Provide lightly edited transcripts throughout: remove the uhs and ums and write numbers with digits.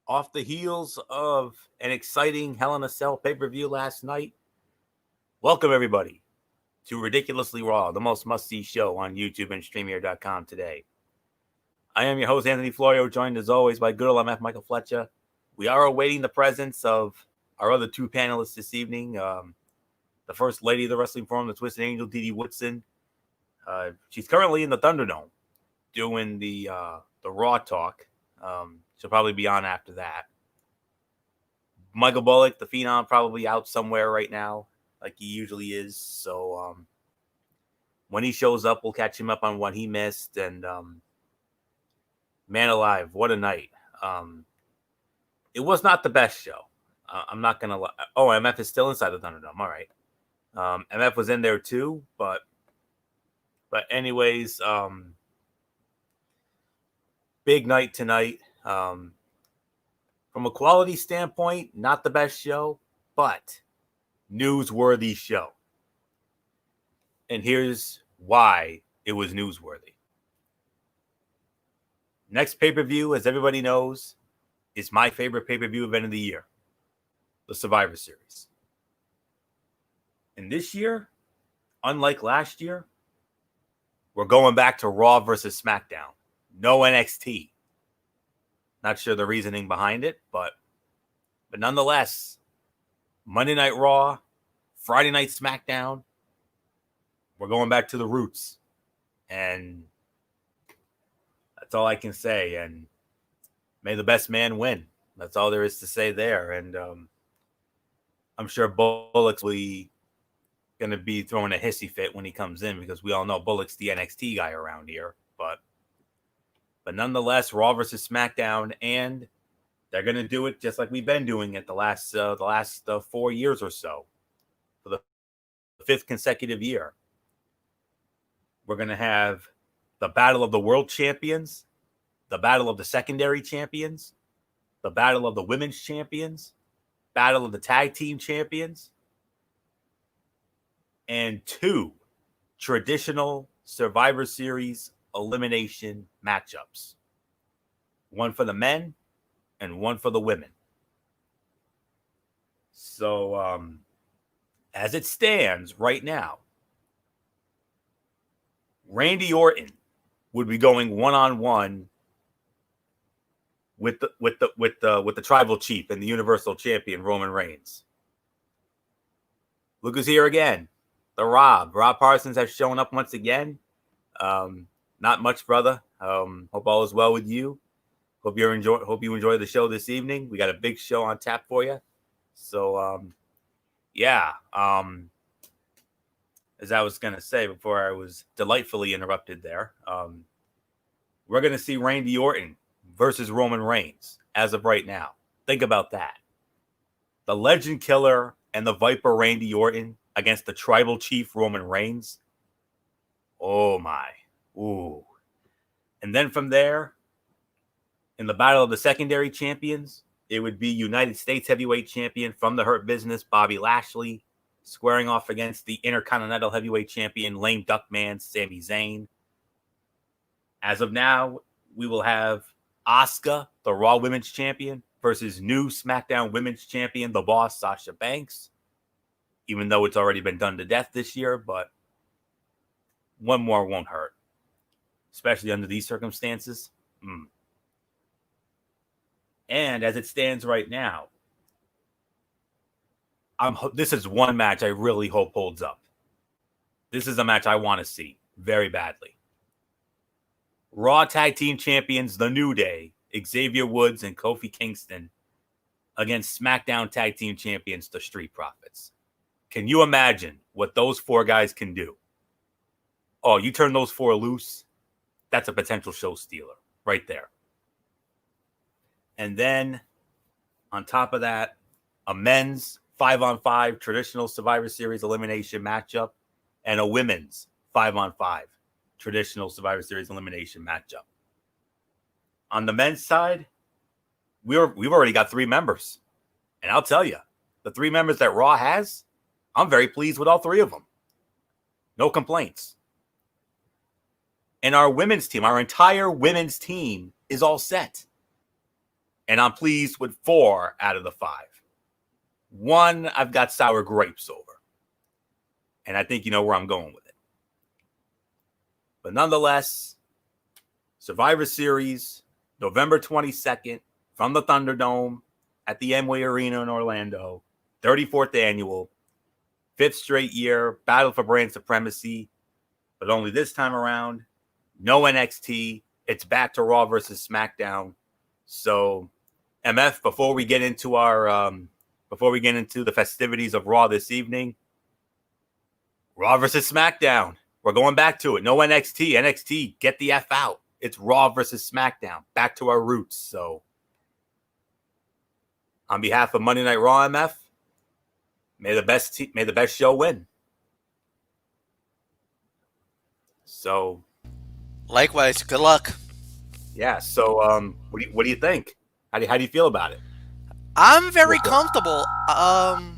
Off the heels of an exciting Hell in a Cell pay-per-view last night, welcome everybody to Ridiculously Raw, the most must-see show on YouTube and StreamYard.com today. I am your host, Anthony Florio, joined as always by good old MF Michael Fletcher. We are awaiting the presence of our other two panelists this evening. The First Lady of the Wrestling Forum, the Twisted Angel, Dee Dee Woodson. She's currently in the Thunderdome doing the Raw talk. She'll probably be on after that. Michael Bullock, the Phenom, probably out somewhere right now, like he usually is. So when he shows up, we'll catch him up on what he missed. And man alive, what a night. It was not the best show. I'm not going to lie. Oh, MF is still inside the Thunderdome. All right. MF was in there too, but anyways, big night tonight. From a quality standpoint, not the best show, but newsworthy show. And here's why it was newsworthy. Next pay-per-view, as everybody knows, is my favorite pay-per-view event of the year, the Survivor Series. And this year, unlike last year, we're going back to Raw versus SmackDown. No NXT. Not sure the reasoning behind it, but nonetheless, Monday Night Raw, Friday Night SmackDown, we're going back to the roots. And that's all I can say. And may the best man win. That's all there is to say there. And I'm sure Bullock's going to be throwing a hissy fit when he comes in because we all know Bullock's the NXT guy around here. But nonetheless, Raw versus SmackDown, and they're going to do it just like we've been doing it the last 4 years or so. For the fifth consecutive year, we're going to have the Battle of the World Champions, the Battle of the Secondary Champions, the Battle of the Women's Champions, Battle of the Tag Team Champions, and two traditional Survivor Series elimination matchups. One for the men and one for the women. So, as it stands right now, Randy Orton would be going one-on-one with the tribal chief and the Universal Champion Roman Reigns. Look who's here again. Rob Parsons has shown up once again. Not much, brother. Hope all is well with you. Hope you enjoy the show this evening. We got a big show on tap for you. So, as I was going to say before I was delightfully interrupted there, we're going to see Randy Orton versus Roman Reigns as of right now. Think about that. The Legend Killer and the Viper Randy Orton against the Tribal Chief Roman Reigns. Oh, my. Ooh. And then from there, in the Battle of the Secondary Champions, it would be United States Heavyweight Champion from the Hurt Business, Bobby Lashley, squaring off against the Intercontinental Heavyweight Champion, Lame Duck Man, Sami Zayn. As of now, we will have Asuka, the Raw Women's Champion, versus new SmackDown Women's Champion, the Boss, Sasha Banks. Even though it's already been done to death this year, but one more won't hurt. Especially under these circumstances. And as it stands right now, this is one match I really hope holds up. This is a match I want to see very badly. Raw Tag Team Champions, The New Day, Xavier Woods and Kofi Kingston against SmackDown Tag Team Champions, the Street Profits. Can you imagine what those four guys can do? Oh, you turn those four loose, that's a potential show stealer right there. And then, on top of that, a men's 5-on-5 traditional Survivor Series elimination matchup and a women's 5-on-5 traditional Survivor Series elimination matchup. On the men's side, we've already got 3 members. And I'll tell you, the 3 members that Raw has, I'm very pleased with all 3 of them. No complaints. And our women's team, our entire women's team is all set. and I'm pleased with 4 out of the 5. 1, I've got sour grapes over, and I think you know where I'm going with it. But nonetheless, Survivor Series, November 22nd, from the Thunderdome at the Amway Arena in Orlando, 34th annual, 5th straight year, battle for brand supremacy, but only this time around, no NXT. It's back to Raw versus SmackDown. So, MF, before we get into the festivities of Raw this evening, Raw versus SmackDown. We're going back to it. No NXT. NXT, get the F out. It's Raw versus SmackDown. Back to our roots. So, on behalf of Monday Night Raw, MF, may the best show win. So, likewise, good luck. Yeah. So, what do you think? How do you feel about it? I'm very comfortable. I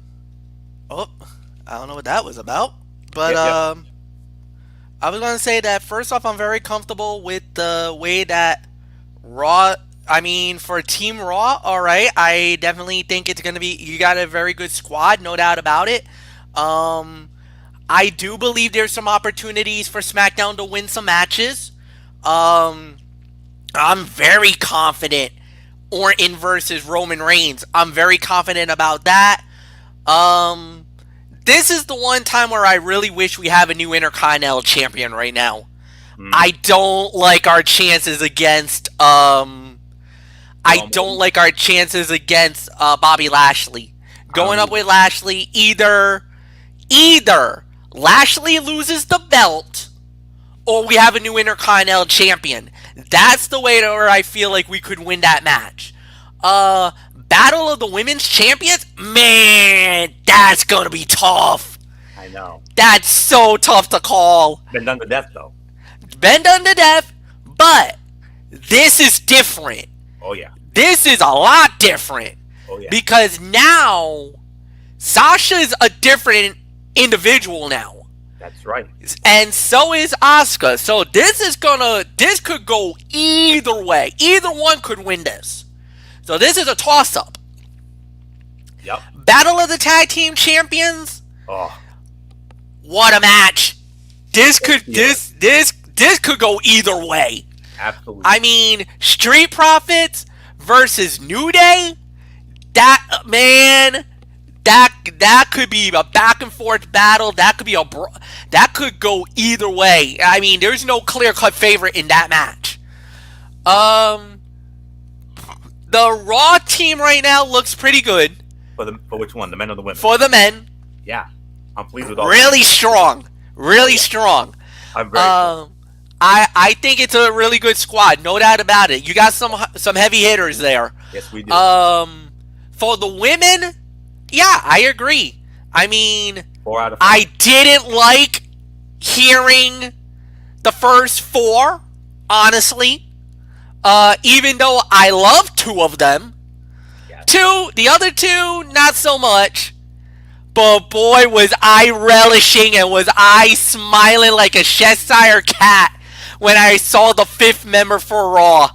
don't know what that was about, but I was gonna say that first off, I'm very comfortable with the way that Raw. I mean, for Team Raw, all right. I definitely think it's gonna be. You got a very good squad, no doubt about it. I do believe there's some opportunities for SmackDown to win some matches. I'm very confident Orton versus Roman Reigns. I'm very confident about that. This is the one time where I really wish we have a new Intercontinental Champion right now. I don't like our chances against Bobby Lashley. Going up with Lashley, either Lashley loses the belt or we have a new Intercontinental Champion. That's the way where I feel like we could win that match. Battle of the Women's Champions? Man, that's gonna be tough. I know. That's so tough to call. Been done to death, though. Been done to death, but this is different. Oh, yeah. This is a lot different. Oh, yeah. Because now, Sasha's a different individual now. That's right. And so is Asuka. So this could go either way. Either one could win this. So this is a toss-up. Yep. Battle of the Tag Team Champions. Oh. What a match. This could go either way. Absolutely. I mean, Street Profits versus New Day. That could be a back and forth battle. That could go either way. I mean, there's no clear-cut favorite in that match. The Raw team right now looks pretty good. For which one? The men or the women? For the men. Yeah. I'm pleased with all Really strong. Really strong. I'm very cool. I think it's a really good squad, no doubt about it. You got some heavy hitters there. Yes, we do. For the women, yeah, I agree. I mean, 4 out of 5. I didn't like hearing the first 4, honestly. Even though I love 2 of them. Yes. The other 2, not so much. But boy, was I relishing and was I smiling like a Cheshire cat when I saw the 5th member for Raw.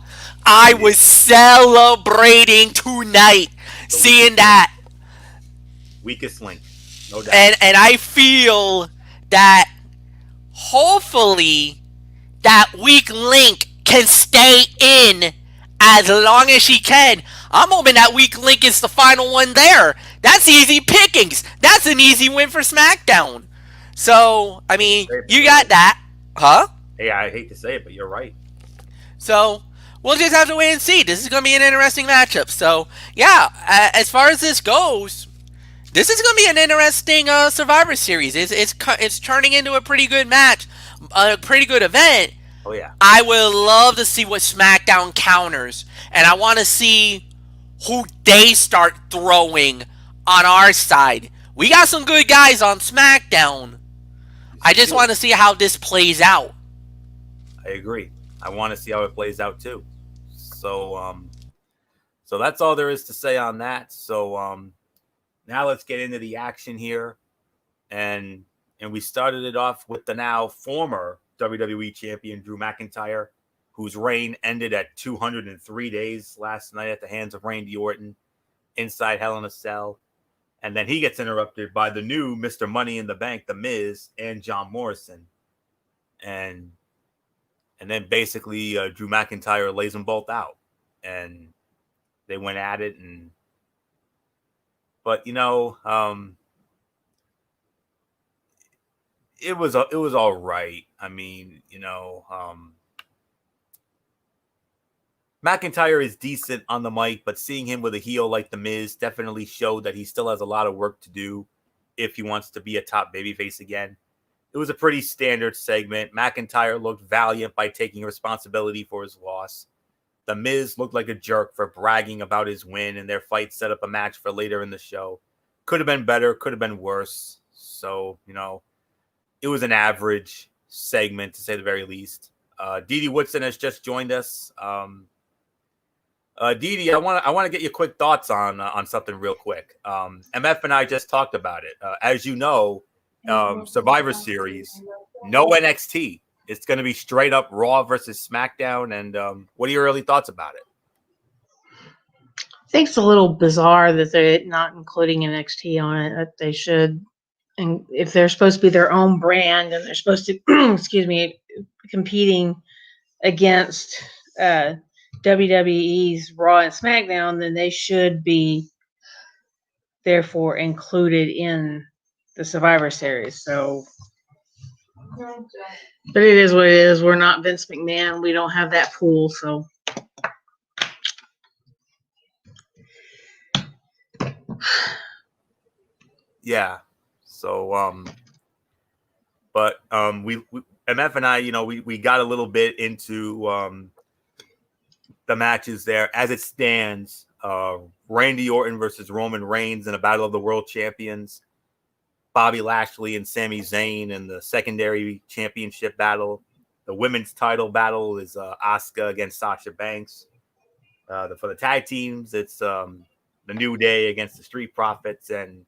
I was celebrating tonight seeing that. Weakest link, no doubt. And I feel that hopefully that weak link can stay in as long as she can. I'm hoping that weak link is the final one there. That's easy pickings. That's an easy win for SmackDown. So, I mean, you got that. Huh? Hey, I hate to say it, but you're right. So, we'll just have to wait and see. This is going to be an interesting matchup. So, yeah, as far as this goes, this is going to be an interesting Survivor Series. It's turning into a pretty good match, a pretty good event. Oh, yeah. I would love to see what SmackDown counters, and I want to see who they start throwing on our side. We got some good guys on SmackDown. I just want to see how this plays out. I agree. I want to see how it plays out too. So that's all there is to say on that. So now let's get into the action here, and we started it off with the now former WWE champion Drew McIntyre, whose reign ended at 203 days last night at the hands of Randy Orton inside Hell in a Cell. And then he gets interrupted by the new Mr. Money in the Bank, The Miz, and John Morrison. And then basically Drew McIntyre lays them both out. And they went at it. But, you know, it was all right. I mean, you know, McIntyre is decent on the mic, but seeing him with a heel like The Miz definitely showed that he still has a lot of work to do if he wants to be a top babyface again. It was a pretty standard segment. McIntyre looked valiant by taking responsibility for his loss. The Miz looked like a jerk for bragging about his win, and their fight set up a match for later in the show. Could have been better, could have been worse. So, you know, it was an average segment, to say the very least. Didi Woodson has just joined us. Didi, I want to get your quick thoughts on something real quick. MF and I just talked about it. As you know, Survivor Series, no NXT. It's going to be straight up Raw versus SmackDown. And what are your early thoughts about it? I think it's a little bizarre that they're not including NXT on it. That they should, and if they're supposed to be their own brand and they're supposed to, excuse me, competing against WWE's Raw and SmackDown, then they should be therefore included in the Survivor Series. So, but it is what it is. We're not Vince McMahon. We don't have that pool. So, yeah. So, but we MF and I, you know, we got a little bit into the matches there as it stands. Randy Orton versus Roman Reigns in a battle of the world champions. Bobby Lashley and Sami Zayn in the secondary championship battle. The women's title battle is Asuka against Sasha Banks. For the tag teams, it's the New Day against the Street Profits, and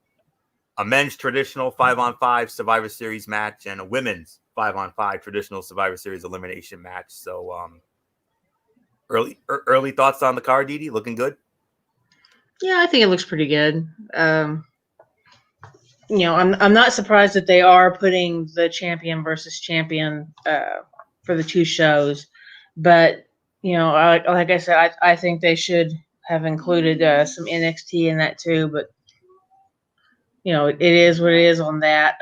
a men's traditional 5-on-5 Survivor Series match and a women's 5-on-5 traditional Survivor Series elimination match. So, early thoughts on the card, Didi? Looking good? yeah, I think it looks pretty good. You know, I'm not surprised that they are putting the champion versus champion for the two shows, but you know, like I said, I think they should have included some NXT in that too. But you know, it is what it is on that.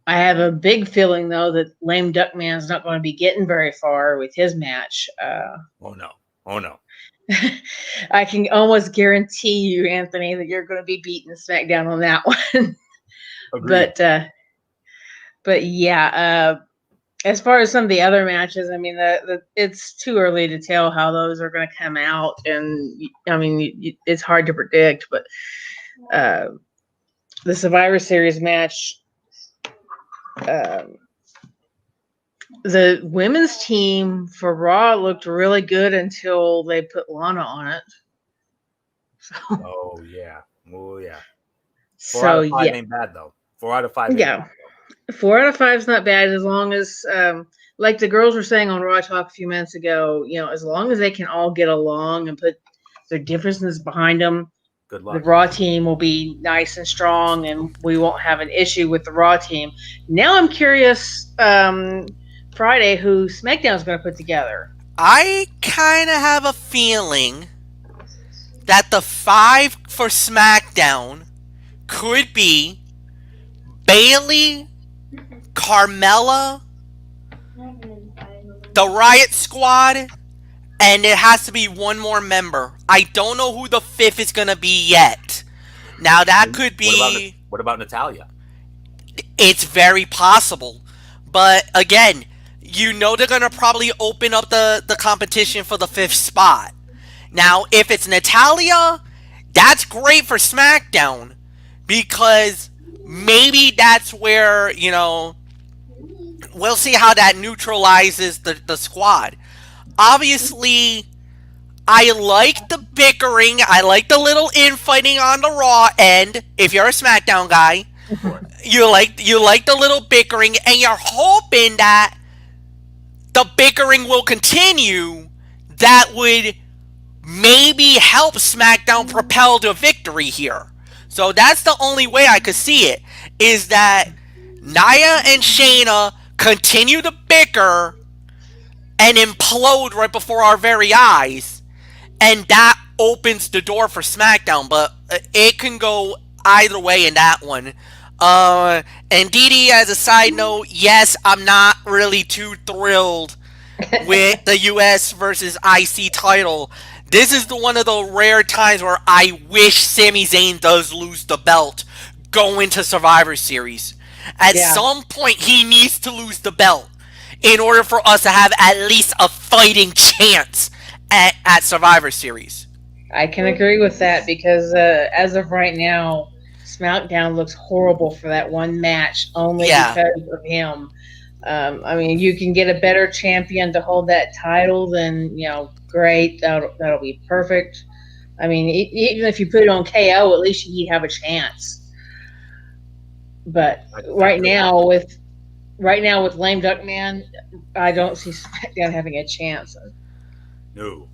I have a big feeling though that Lame Duck Man's not going to be getting very far with his match. Oh no. I can almost guarantee you, Anthony, that you're going to be beating SmackDown on that one. Agreed. But yeah, as far as some of the other matches, I mean, it's too early to tell how those are going to come out, and I mean, it's hard to predict. But the Survivor Series match, the women's team for Raw looked really good until they put Lana on it. So, Oh yeah. 4 so out of 5 yeah, ain't bad though. 4 out of 5. yeah. 4 out of 5 is not bad as long as, like the girls were saying on Raw Talk a few minutes ago, you know, as long as they can all get along and put their differences behind them, Good the luck. Raw team will be nice and strong, and we won't have an issue with the Raw team. Now I'm curious, Friday, who SmackDown's going to put together. I kind of have a feeling that the 5 for SmackDown could be Bayley, Carmella, the Riot Squad, and it has to be one more member. I don't know who the 5th is going to be yet. Now, that could be... What about Natalya? It's very possible. But, again, you know they're going to probably open up the competition for the 5th spot. Now, if it's Natalya, that's great for SmackDown. Because maybe that's where, you know, we'll see how that neutralizes the squad. Obviously, I like the bickering. I like the little infighting on the Raw end. If you're a SmackDown guy, You like the little bickering, and you're hoping that the bickering will continue. That would maybe help SmackDown propel to victory here. So that's the only way I could see it, is that Nia and Shayna continue to bicker and implode right before our very eyes, and that opens the door for SmackDown. But it can go either way in that one. And Didi, as a side note, yes, I'm not really too thrilled with the US versus IC title. This is one of the rare times where I wish Sami Zayn does lose the belt going to Survivor Series. At some point, he needs to lose the belt in order for us to have at least a fighting chance at Survivor Series. I can agree with that because as of right now, SmackDown looks horrible for that one match only because of him. I mean, you can get a better champion to hold that title, then great. That'll be perfect. I mean, even if you put it on KO, at least you'd have a chance. But right now with Lame Duck Man, I don't see SmackDown having a chance. No.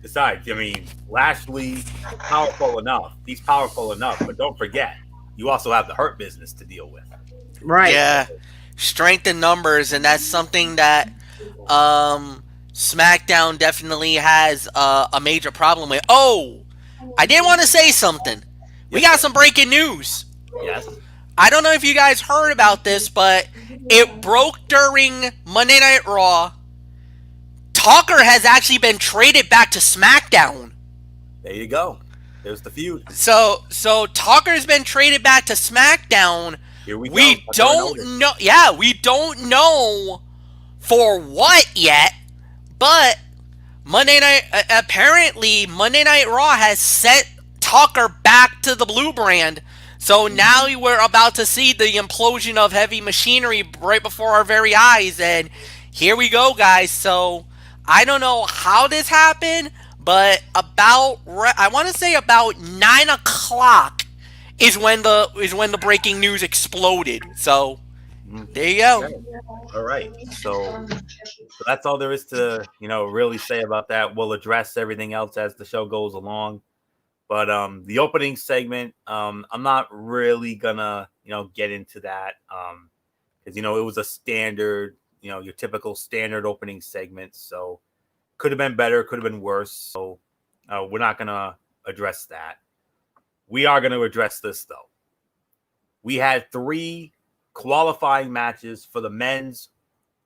Besides, I mean, Lashley, powerful enough. He's powerful enough, but don't forget, you also have the Hurt Business to deal with. Right. Yeah. Strength in numbers, and that's something that SmackDown definitely has a major problem with. Oh, I did want to say something. We got some breaking news. Yes. I don't know if you guys heard about this, but it broke during Monday Night Raw. Tucker has actually been traded back to SmackDown. There you go. There's the feud. So Tucker's been traded back to SmackDown. Here we go. We don't know. Yeah, we don't know for what yet. But apparently Monday Night Raw has sent Tucker back to the Blue Brand. So now we're about to see the implosion of Heavy Machinery right before our very eyes. And here we go, guys. So I don't know how this happened, but I want to say about 9 o'clock is when the breaking news exploded. So there you go. Okay. All right. So that's all there is to really say about that. We'll address everything else as the show goes along. But the opening segment, I'm not really gonna get into that because it was a standard, your typical standard opening segment. So could have been better, could have been worse. So we're not gonna address that. We are gonna address this though. We had 3 qualifying matches for the men's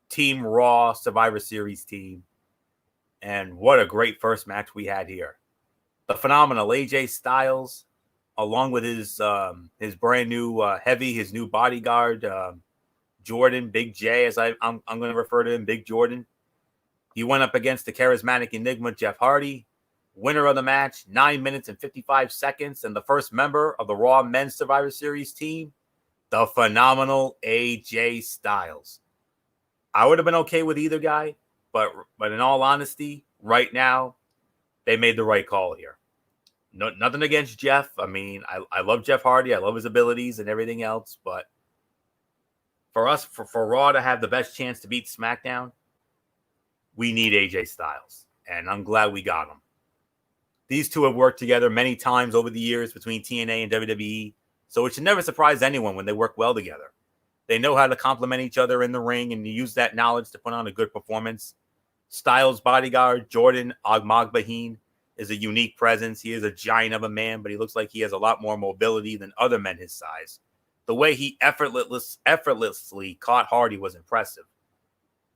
Team Raw Survivor Series team, and what a great first match we had here. The phenomenal AJ Styles, along with his brand new his new bodyguard, Jordan, Big J, as I'm going to refer to him, Big Jordan. He went up against the charismatic enigma Jeff Hardy, winner of the match, 9 minutes and 55 seconds, and the first member of the Raw Men's Survivor Series team, the phenomenal AJ Styles. I would have been okay with either guy, but in all honesty, right now, they made the right call here. No, nothing against Jeff. I mean, I love Jeff Hardy. I love his abilities and everything else. But for us, for Raw to have the best chance to beat SmackDown, we need AJ Styles. And I'm glad we got him. These two have worked together many times over the years between TNA and WWE. So it should never surprise anyone when they work well together. They know how to complement each other in the ring and use that knowledge to put on a good performance. Styles' bodyguard, Jordan Ogmagbaheen, is a unique presence. He is a giant of a man, but he looks like he has a lot more mobility than other men his size. The way he effortlessly caught Hardy was impressive.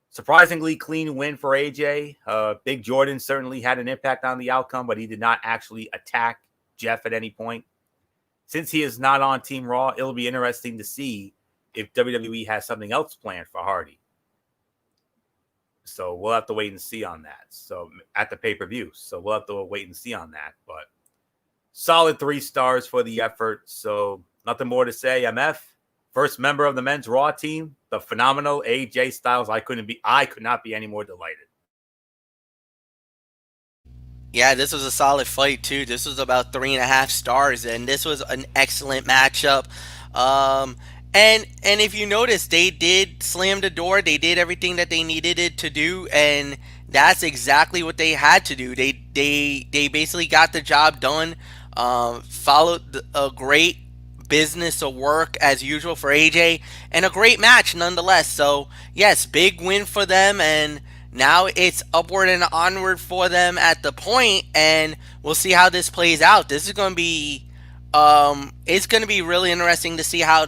Surprisingly clean win for AJ. Big Jordan certainly had an impact on the outcome, but he did not actually attack Jeff at any point. Since he is not on Team Raw, it'll be interesting to see if WWE has something else planned for Hardy. So we'll have to wait and see on that. So at the pay-per-view. So we'll have to wait and see on that. But solid 3 stars for the effort. So nothing more to say. MF, first member of the men's Raw team, the phenomenal AJ Styles. I could not be any more delighted. Yeah, this was a solid fight too. This was about 3.5 stars, and this was an excellent matchup. And if you notice, they did slam the door. They did everything that they needed it to do, and that's exactly what they had to do. They basically got the job done. Followed a great business of work as usual for AJ, and a great match nonetheless. So yes, big win for them, and now it's upward and onward for them at the point, and we'll see how this plays out. This is going to be it's going to be really interesting to see how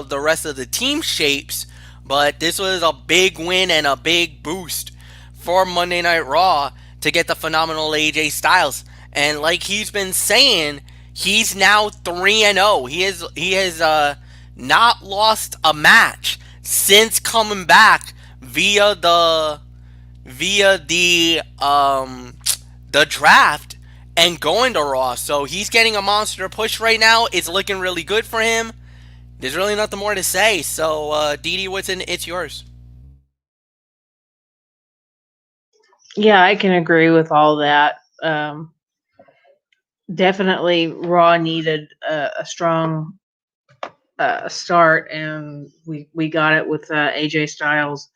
the rest of the team shapes. But this was a big win and a big boost for Monday Night Raw to get the phenomenal AJ Styles. And like he's been saying, he's now 3-0. He has not lost a match since coming back via the draft and going to Raw. So he's getting a monster push right now. It's looking really good for him. There's really nothing more to say. So Didi Woodson, it's yours. Yeah, I can agree with all that. Definitely, Raw needed a strong start, and we got it with AJ Styles.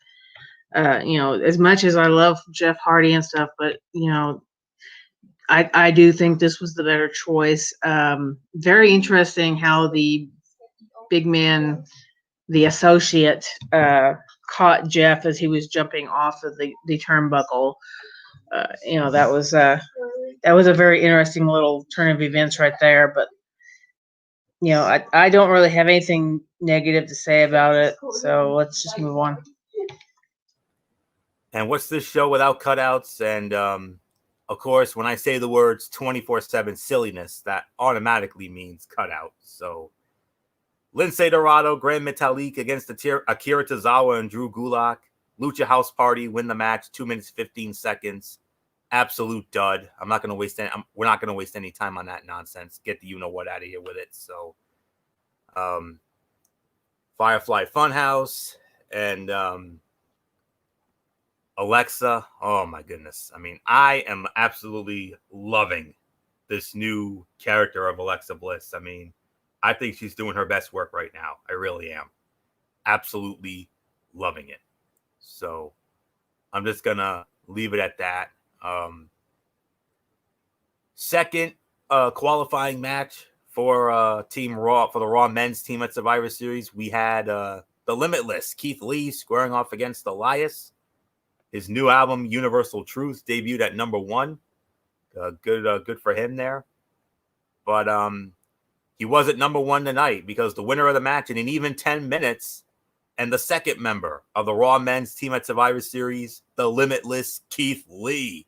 As much as I love Jeff Hardy and stuff, but I do think this was the better choice. Very interesting how the big man, the associate, caught Jeff as he was jumping off of the turnbuckle. That was a very interesting little turn of events right there. But I don't really have anything negative to say about it. So let's just move on. And what's this show without cutouts? And of course, when I say the words 24/7 silliness, that automatically means cutout. So Lince Dorado, Grand Metalik against Akira Tozawa and Drew Gulak. Lucha House Party win the match, 2 minutes 15 seconds. Absolute dud. We're not going to waste any time on that nonsense. Get the you-know-what out of here with it. So Firefly Funhouse and Alexa. Oh, my goodness. I mean, I am absolutely loving this new character of Alexa Bliss. I mean, I think she's doing her best work right now. I really am. Absolutely loving it. So I'm just going to leave it at that. Second qualifying match for Team Raw, for the Raw men's team at Survivor Series, we had the Limitless Keith Lee squaring off against Elias. His new album, Universal Truth, debuted at number 1. Good for him there. But he was at number 1 tonight because the winner of the match in an even 10 minutes and the second member of the Raw men's team at Survivor Series, the Limitless Keith Lee.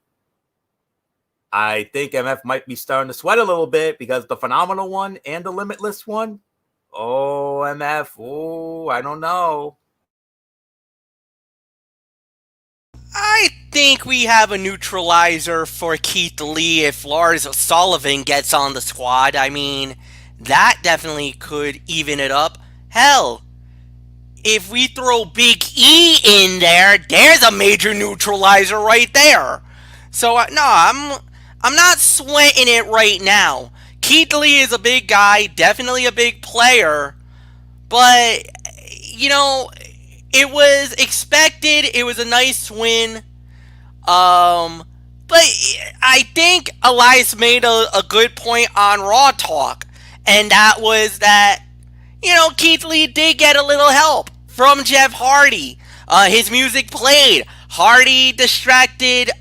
I think MF might be starting to sweat a little bit because the Phenomenal one and the Limitless one. Oh, MF. Oh, I don't know. I think we have a neutralizer for Keith Lee if Lars Sullivan gets on the squad. I mean, that definitely could even it up. Hell, if we throw Big E in there, there's a major neutralizer right there. So, no, I'm not sweating it right now. Keith Lee is a big guy, definitely a big player, but, it was expected. It was a nice win. But I think Elias made a good point on Raw Talk, and that was that, Keith Lee did get a little help from Jeff Hardy. His music played. Hardy distracted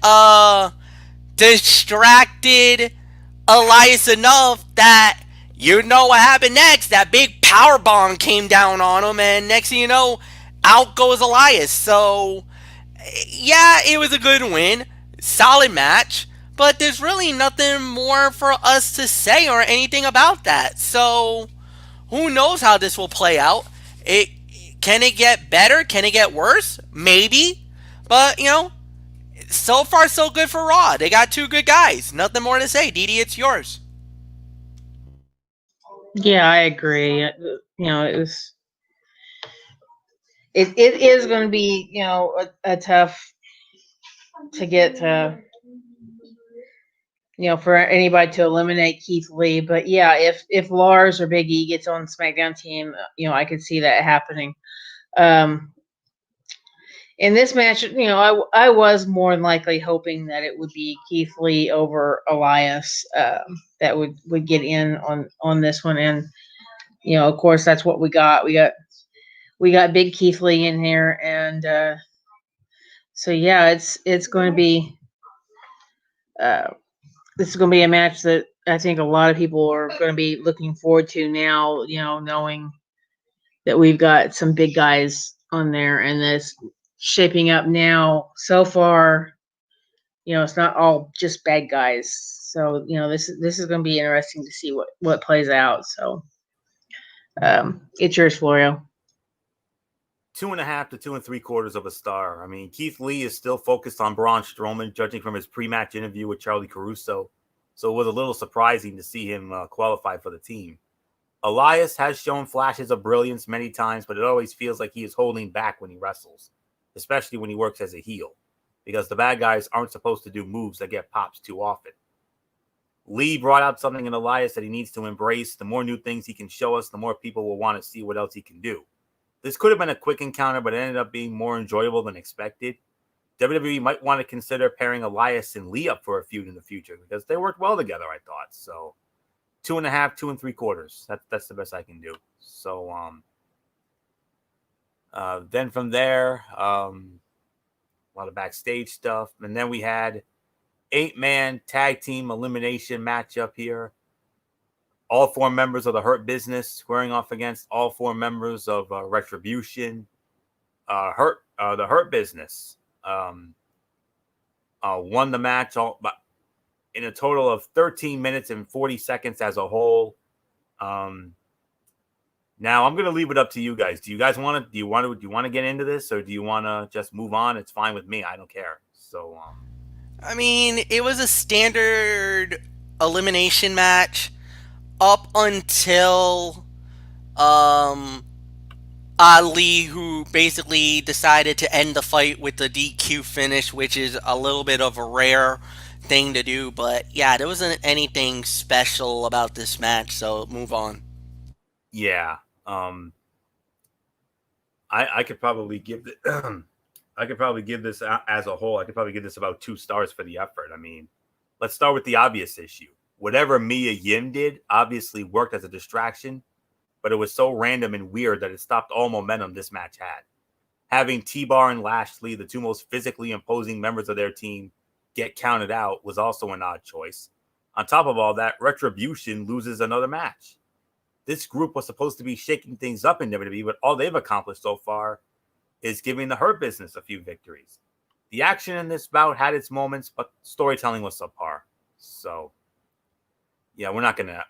Elias enough that you know what happened next. That big power bomb came down on him, and next thing you know, out goes Elias. So, yeah, it was a good win. Solid match. But there's really nothing more for us to say or anything about that. So, who knows how this will play out? Can it get better? Can it get worse? Maybe. But, so far so good for Raw. They got 2 good guys. Nothing more to say. Didi, it's yours. Yeah, I agree. It is going to be, a tough to get to, for anybody to eliminate Keith Lee. But yeah, if Lars or Big E gets on SmackDown team, I could see that happening. In this match, I was more than likely hoping that it would be Keith Lee over Elias that would get in on this one, and of course that's what we got. We got Big Keith Lee in here, and so yeah, it's going to be this is going to be a match that I think a lot of people are going to be looking forward to now. Knowing that we've got some big guys on there, and this shaping up now so far. It's not all just bad guys. So this is going to be interesting to see what plays out. So it's yours, Florio. 2.5 to 2 3/4 of a star. I mean, Keith Lee is still focused on Braun Strowman, judging from his pre-match interview with Charlie Caruso. So it was a little surprising to see him qualify for the team. Elias has shown flashes of brilliance many times, but it always feels like he is holding back when he wrestles, especially when he works as a heel, because the bad guys aren't supposed to do moves that get pops too often. Lee brought out something in Elias that he needs to embrace. The more new things he can show us, the more people will want to see what else he can do. This could have been a quick encounter, but it ended up being more enjoyable than expected. WWE might want to consider pairing Elias and Lee up for a feud in the future because they worked well together, I thought. So 2.5, 2 3/4. That's the best I can do. So then from there, a lot of backstage stuff. And then we had 8-man tag team elimination matchup here. All 4 members of the Hurt Business squaring off against all 4 members of Retribution. The Hurt Business won the match in a total of 13 minutes and 40 seconds as a whole. Now I'm going to leave it up to you guys. Do you want to get into this, or do you want to just move on? It's fine with me. I don't care. So, I mean, it was a standard elimination match up until Ali, who basically decided to end the fight with the DQ finish, which is a little bit of a rare thing to do. But yeah, there wasn't anything special about this match, so move on. Yeah. I could probably give this as a whole. I could probably give this about 2 stars for the effort. I mean, let's start with the obvious issue. Whatever Mia Yim did obviously worked as a distraction, but it was so random and weird that it stopped all momentum this match had. Having T-Bar and Lashley, the 2 most physically imposing members of their team, get counted out was also an odd choice. On top of all that, Retribution loses another match. This group was supposed to be shaking things up in WWE, but all they've accomplished so far is giving the Hurt Business a few victories. The action in this bout had its moments, but storytelling was subpar. So, yeah, we're not gonna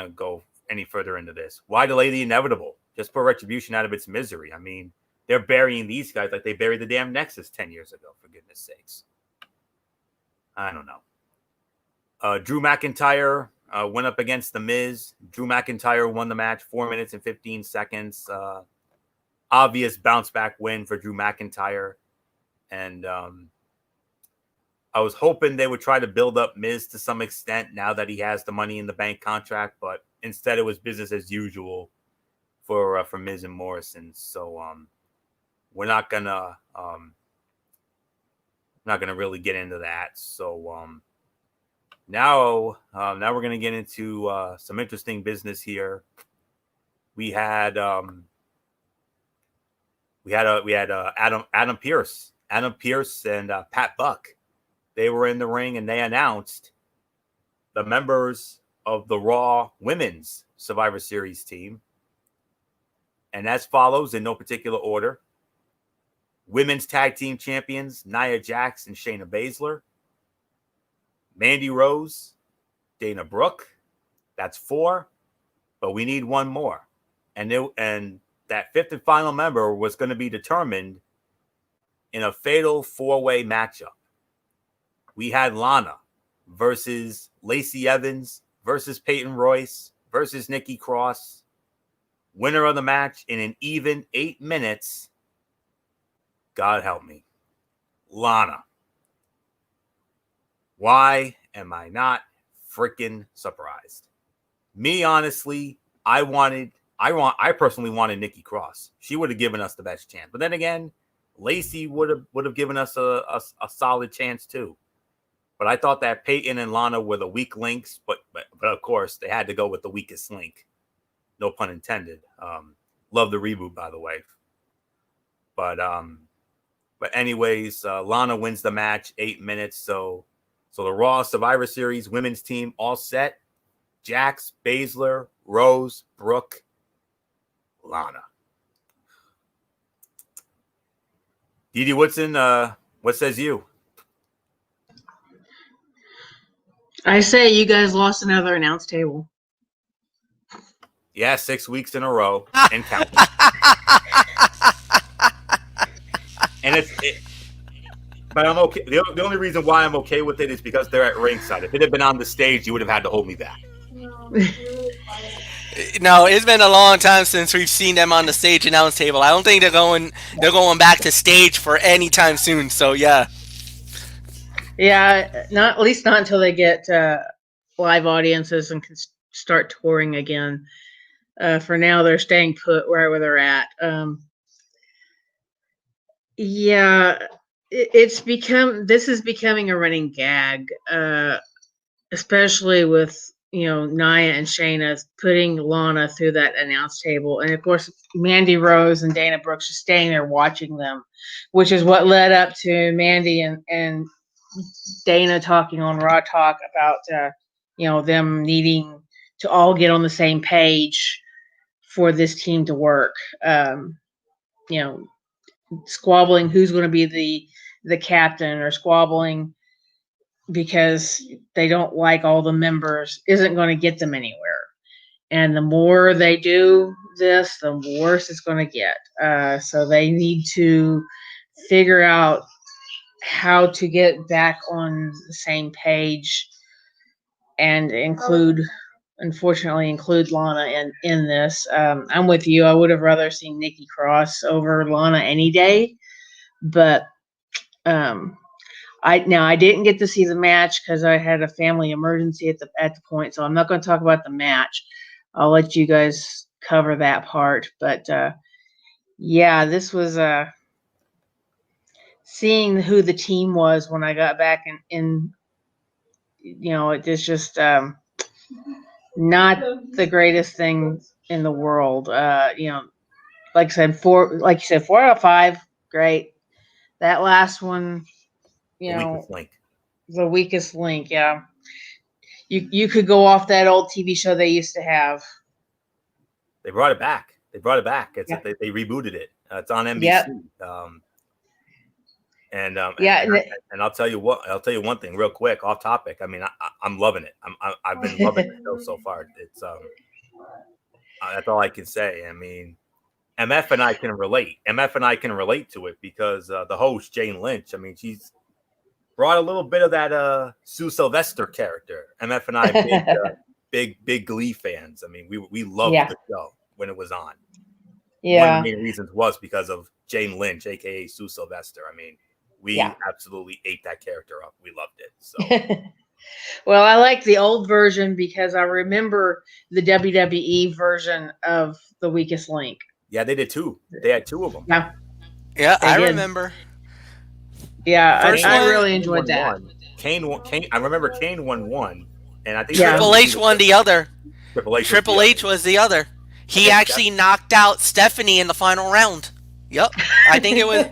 go any further into this. Why delay the inevitable? Just put Retribution out of its misery. I mean, they're burying these guys like they buried the damn Nexus 10 years ago, for goodness sakes. I don't know. Drew McIntyre went up against The Miz. Drew McIntyre won the match 4 minutes and 15 seconds. Obvious bounce back win for Drew McIntyre. And I was hoping they would try to build up Miz to some extent now that he has the Money in the Bank contract, but instead it was business as usual for Miz and Morrison. So we're not gonna really get into that. So now we're gonna get into some interesting business here. We had Adam Pearce and Pat Buck. They were in the ring and they announced the members of the Raw Women's Survivor Series team. And as follows, in no particular order: Women's Tag Team Champions Nia Jax and Shayna Baszler, Mandy Rose, Dana Brooke. That's 4, but we need 1 more. And that 5th and final member was going to be determined in a fatal 4-way matchup. We had Lana versus Lacey Evans versus Peyton Royce versus Nikki Cross. Winner of the match in an even 8 minutes. God help me, Lana. Why am I not freaking surprised. Me, honestly, I personally wanted Nikki Cross. She would have given us the best chance. But then again, Lacey would have given us a solid chance too. But I thought that Peyton and Lana were the weak links, but of course they had to go with the weakest link. No pun intended. Love the reboot, by the way. But anyways, Lana wins the match, 8 minutes. So the Raw Survivor Series women's team all set. Jax, Baszler, Rose, Brooke, Lana. Didi Woodson, what says you? I say you guys lost another announce table. Yeah, 6 weeks in a row and counting. And but I'm okay. The only reason why I'm okay with it is because they're at ringside. If it had been on the stage, you would have had to hold me back. No, it's been a long time since we've seen them on the stage announce table. I don't think they're going back to stage for any time soon. So yeah. Yeah, at least not until they get live audiences and can start touring again. For now, they're staying put right where they're at. Yeah, this is becoming a running gag, especially with Nia and Shayna putting Lana through that announce table, and of course Mandy Rose and Dana Brooks just staying there watching them, which is what led up to Mandy and Dana talking on Raw Talk about them needing to all get on the same page for this team to work. Squabbling who's going to be the captain, or squabbling because they don't like all the members isn't going to get them anywhere. And the more they do this, the worse it's going to get. So they need to figure out how to get back on the same page and unfortunately include Lana in this. I'm with you. I would have rather seen Nikki Cross over Lana any day, but I didn't get to see the match because I had a family emergency at the point, so I'm not going to talk about the match. I'll let you guys cover that part. But yeah, this was seeing who the team was when I got back in it is just not the greatest thing in the world. Like I said, 4 out of 5, great. That last one, the weakest link. Yeah, you could go off that old TV show they used to have. They brought it back. They rebooted it. It's on NBC. Yep. And I'll tell you one thing real quick off topic. I mean, I'm loving it. I've been loving the show so far. It's that's all I can say. I mean, MF and I can relate to it because the host Jane Lynch. I mean, she's brought a little bit of that Sue Sylvester character. MF and I big Glee fans. I mean, we loved the show when it was on. Yeah. One of the main reasons was because of Jane Lynch, aka Sue Sylvester. I mean, we absolutely ate that character up. We loved it. So. Well, I like the old version because I remember the WWE version of The Weakest Link. Yeah, they did too. They had 2 of them. Yeah, I remember. Yeah, I really enjoyed that. Kane. I remember Kane won one, and I think Triple H won the other. Triple H was the other. He actually knocked out Stephanie in the final round. Yep, I think it was.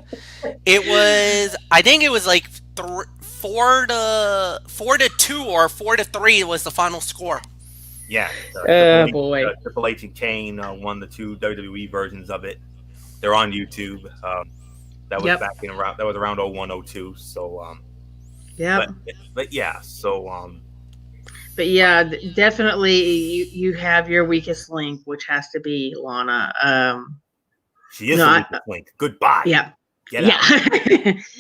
I think it was like 4-2 or 4-3 was the final score. Yeah. Boy. Triple H and Kane won the 2 WWE versions of it. They're on YouTube. That was that was around 01-02. So yeah. But yeah. So But yeah, definitely you have your weakest link, which has to be Lana. She is the weakest link. Goodbye. Yeah. Get out.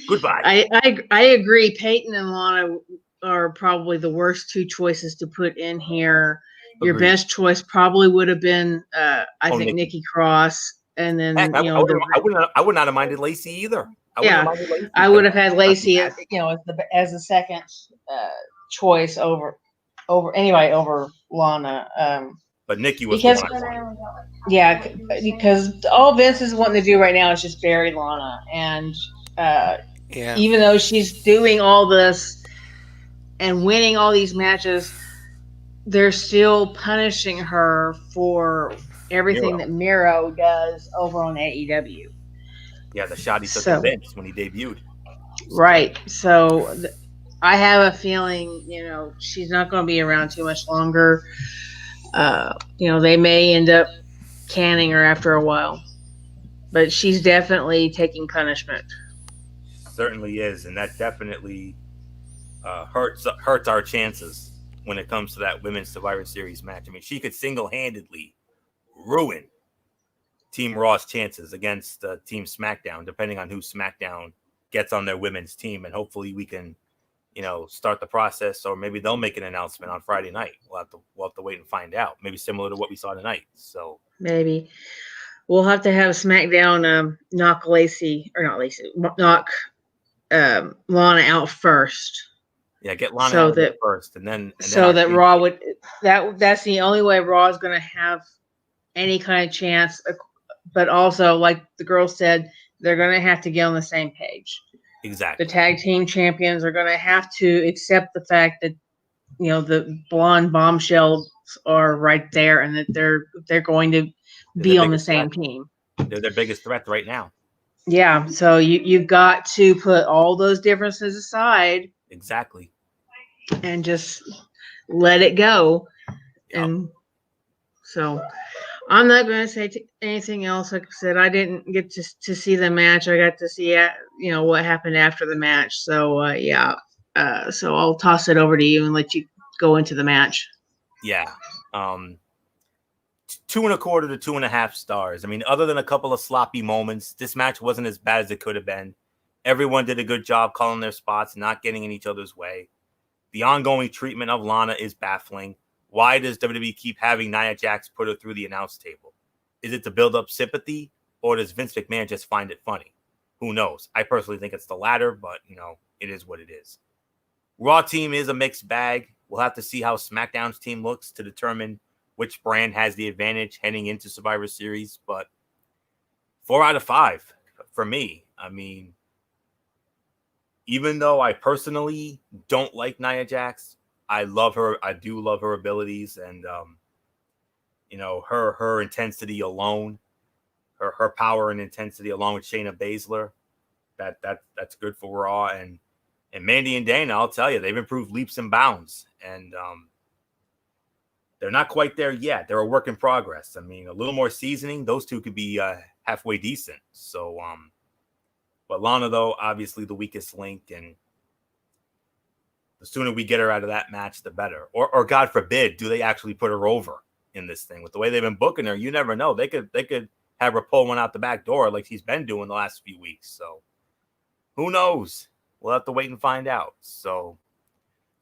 Goodbye. I agree. Peyton and Lana are probably the worst 2 choices to put in here. Agreed. Your best choice probably would have been, I think, Nikki Cross, and then I would not have minded Lacey either. I would have had Lacey, as the second choice over over Lana. But Nikki was Because the one I wanted. yeah, because all Vince is wanting to do right now is just bury Lana, and Yeah. even though she's doing all this and winning all these matches, they're still punishing her for everything Miro. that Miro does over on AEW. Yeah, the shot he took So at Vince when he debuted. right, so I have a feeling, she's not going to be around too much longer. They may end up canning her after a while, but she's definitely taking punishment. Certainly is, and that definitely hurts our chances when it comes to that Women's Survivor Series match. I mean, she could single-handedly ruin Team Raw's chances against Team SmackDown, depending on who SmackDown gets on their women's team, and hopefully we can, start the process, or maybe they'll make an announcement on Friday night. We'll have to wait and find out. Maybe similar to what we saw tonight. So Maybe we'll have to have SmackDown knock Lana out first. yeah, get Lana So out there that first, and then so I that think- Raw would that's the only way Raw is going to have any kind of chance. But also, like the girl said, they're going to have to get on the same page. exactly. The tag team champions are going to have to accept the fact that the blonde bombshells are right there, and that they're going to be on the same team. They're their biggest threat right now. Yeah, so you've got to put all those differences aside Exactly. and just let it go. Yep. And so I'm not going to say anything else. Like I said, I didn't get to see the match. I got to see what happened after the match. So so I'll toss it over to you and let you go into the match. Yeah. 2.25 to 2.5 stars. I mean, other than a couple of sloppy moments, this match wasn't as bad as it could have been. Everyone did a good job calling their spots, not getting in each other's way. The ongoing treatment of Lana is baffling. Why does WWE keep having Nia Jax put her through the announce table? Is it to build up sympathy, or does Vince McMahon just find it funny? Who knows? I personally think it's the latter, but, it is what it is. Raw team is a mixed bag. We'll have to see how SmackDown's team looks to determine which brand has the advantage heading into Survivor Series. But 4 out of 5 for me. I mean, even though I personally don't like Nia Jax, I love her. I do love her abilities, and her intensity alone, her power and intensity along with Shayna Baszler. That's good for Raw, and Mandy and Dana. I'll tell you, they've improved leaps and bounds, and they're not quite there yet. They're a work in progress. I mean, a little more seasoning, those two could be halfway decent. So, but Lana, though, obviously the weakest link, and the sooner we get her out of that match, the better. Or God forbid, do they actually put her over in this thing? With the way they've been booking her, you never know. They could have her pull one out the back door like she's been doing the last few weeks. So who knows? We'll have to wait and find out. So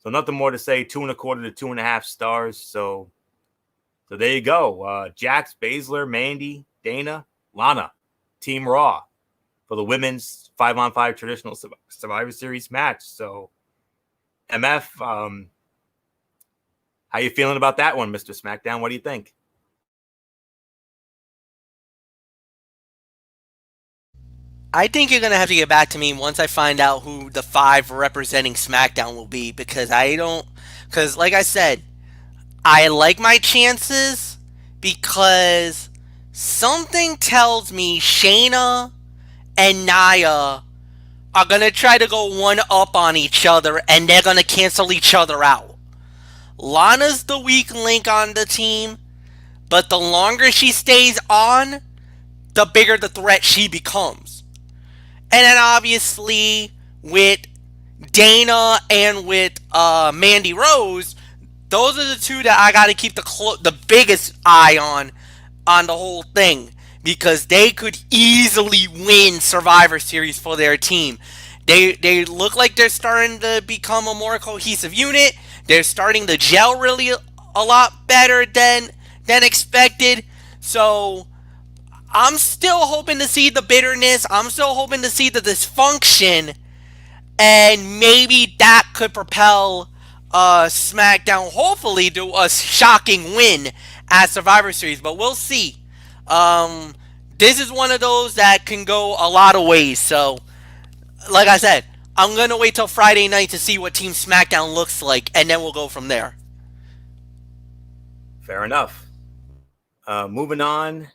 nothing more to say. 2.25 to 2.5 stars. So there you go. Jax, Baszler, Mandy, Dana, Lana, Team Raw for the women's 5-on-5 traditional Survivor Series match. So MF, how you feeling about that one, Mr. SmackDown? What do you think? I think you're going to have to get back to me once I find out who the 5 representing SmackDown will be, because like I said, I like my chances because something tells me Shayna and Nia are going to try to go one up on each other, and they're going to cancel each other out. Lana's the weak link on the team, but the longer she stays on, the bigger the threat she becomes. And then obviously with Dana and with Mandy Rose, those are the two that I got to keep the biggest eye on the whole thing, because they could easily win Survivor Series for their team. They look like they're starting to become a more cohesive unit. They're starting to gel really a lot better than expected. So I'm still hoping to see the bitterness. I'm still hoping to see the dysfunction, and maybe that could propel SmackDown hopefully do a shocking win at Survivor Series, but we'll see. This is one of those that can go a lot of ways. So, like I said, I'm gonna wait till Friday night to see what Team SmackDown looks like, and then we'll go from there. Fair enough. Moving on.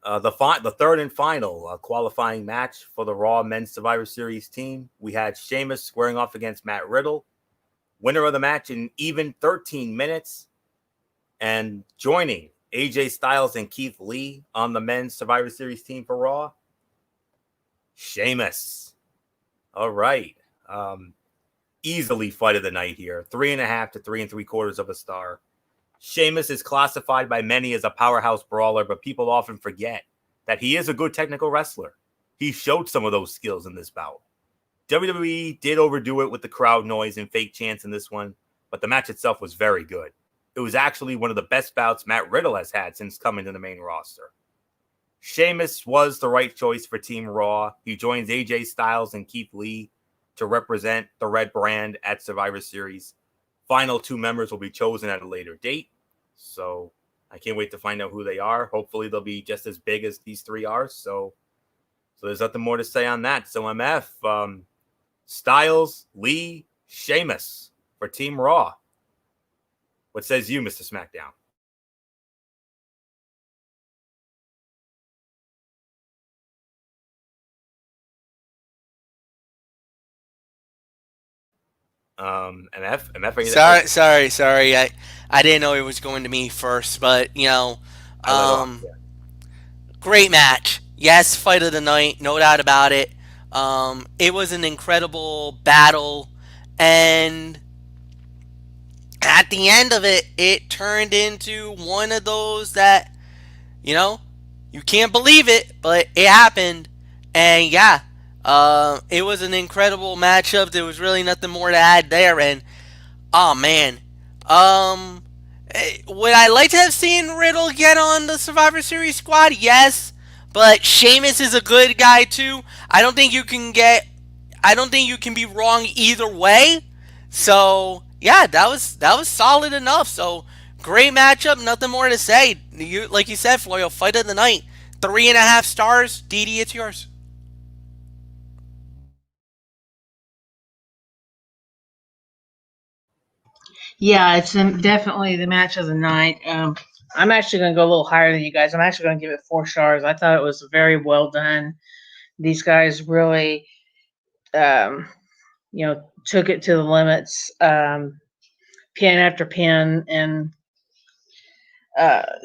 The third and final qualifying match for the Raw Men's Survivor Series team. We had Sheamus squaring off against Matt Riddle. Winner of the match in even 13 minutes. And joining AJ Styles and Keith Lee on the Men's Survivor Series team for Raw, Sheamus. All right. Easily fight of the night here. 3.5 to 3 3/4 of a star. Sheamus is classified by many as a powerhouse brawler, but people often forget that he is a good technical wrestler. He showed some of those skills in this bout. WWE did overdo it with the crowd noise and fake chants in this one, but the match itself was very good. It was actually one of the best bouts Matt Riddle has had since coming to the main roster. Sheamus was the right choice for Team Raw. He joins AJ Styles and Keith Lee to represent the Red Brand at Survivor Series. Final 2 members will be chosen at a later date. So I can't wait to find out who they are. Hopefully they'll be just as big as these 3 are. So there's nothing more to say on that. So MF, Styles, Lee, Sheamus for Team Raw. What says you, Mr. SmackDown? MF, are you there? Sorry. I didn't know it was going to me first, but great match. Yes, fight of the night, no doubt about it. It was an incredible battle, and at the end of it, it turned into one of those that, you can't believe it, but it happened. And yeah, it was an incredible matchup. There was really nothing more to add there. And oh man, would I like to have seen Riddle get on the Survivor Series squad? Yes, but Sheamus is a good guy too. I don't think you can be wrong either way. So yeah, that was solid enough. So great matchup. Nothing more to say. Like you said, Floyo, fight of the night. 3.5 stars. DD, it's yours. Yeah, it's definitely the match of the night. I'm actually going to go a little higher than you guys. I'm actually going to give it 4 stars. I thought it was very well done. These guys really, took it to the limits, pin after pin, and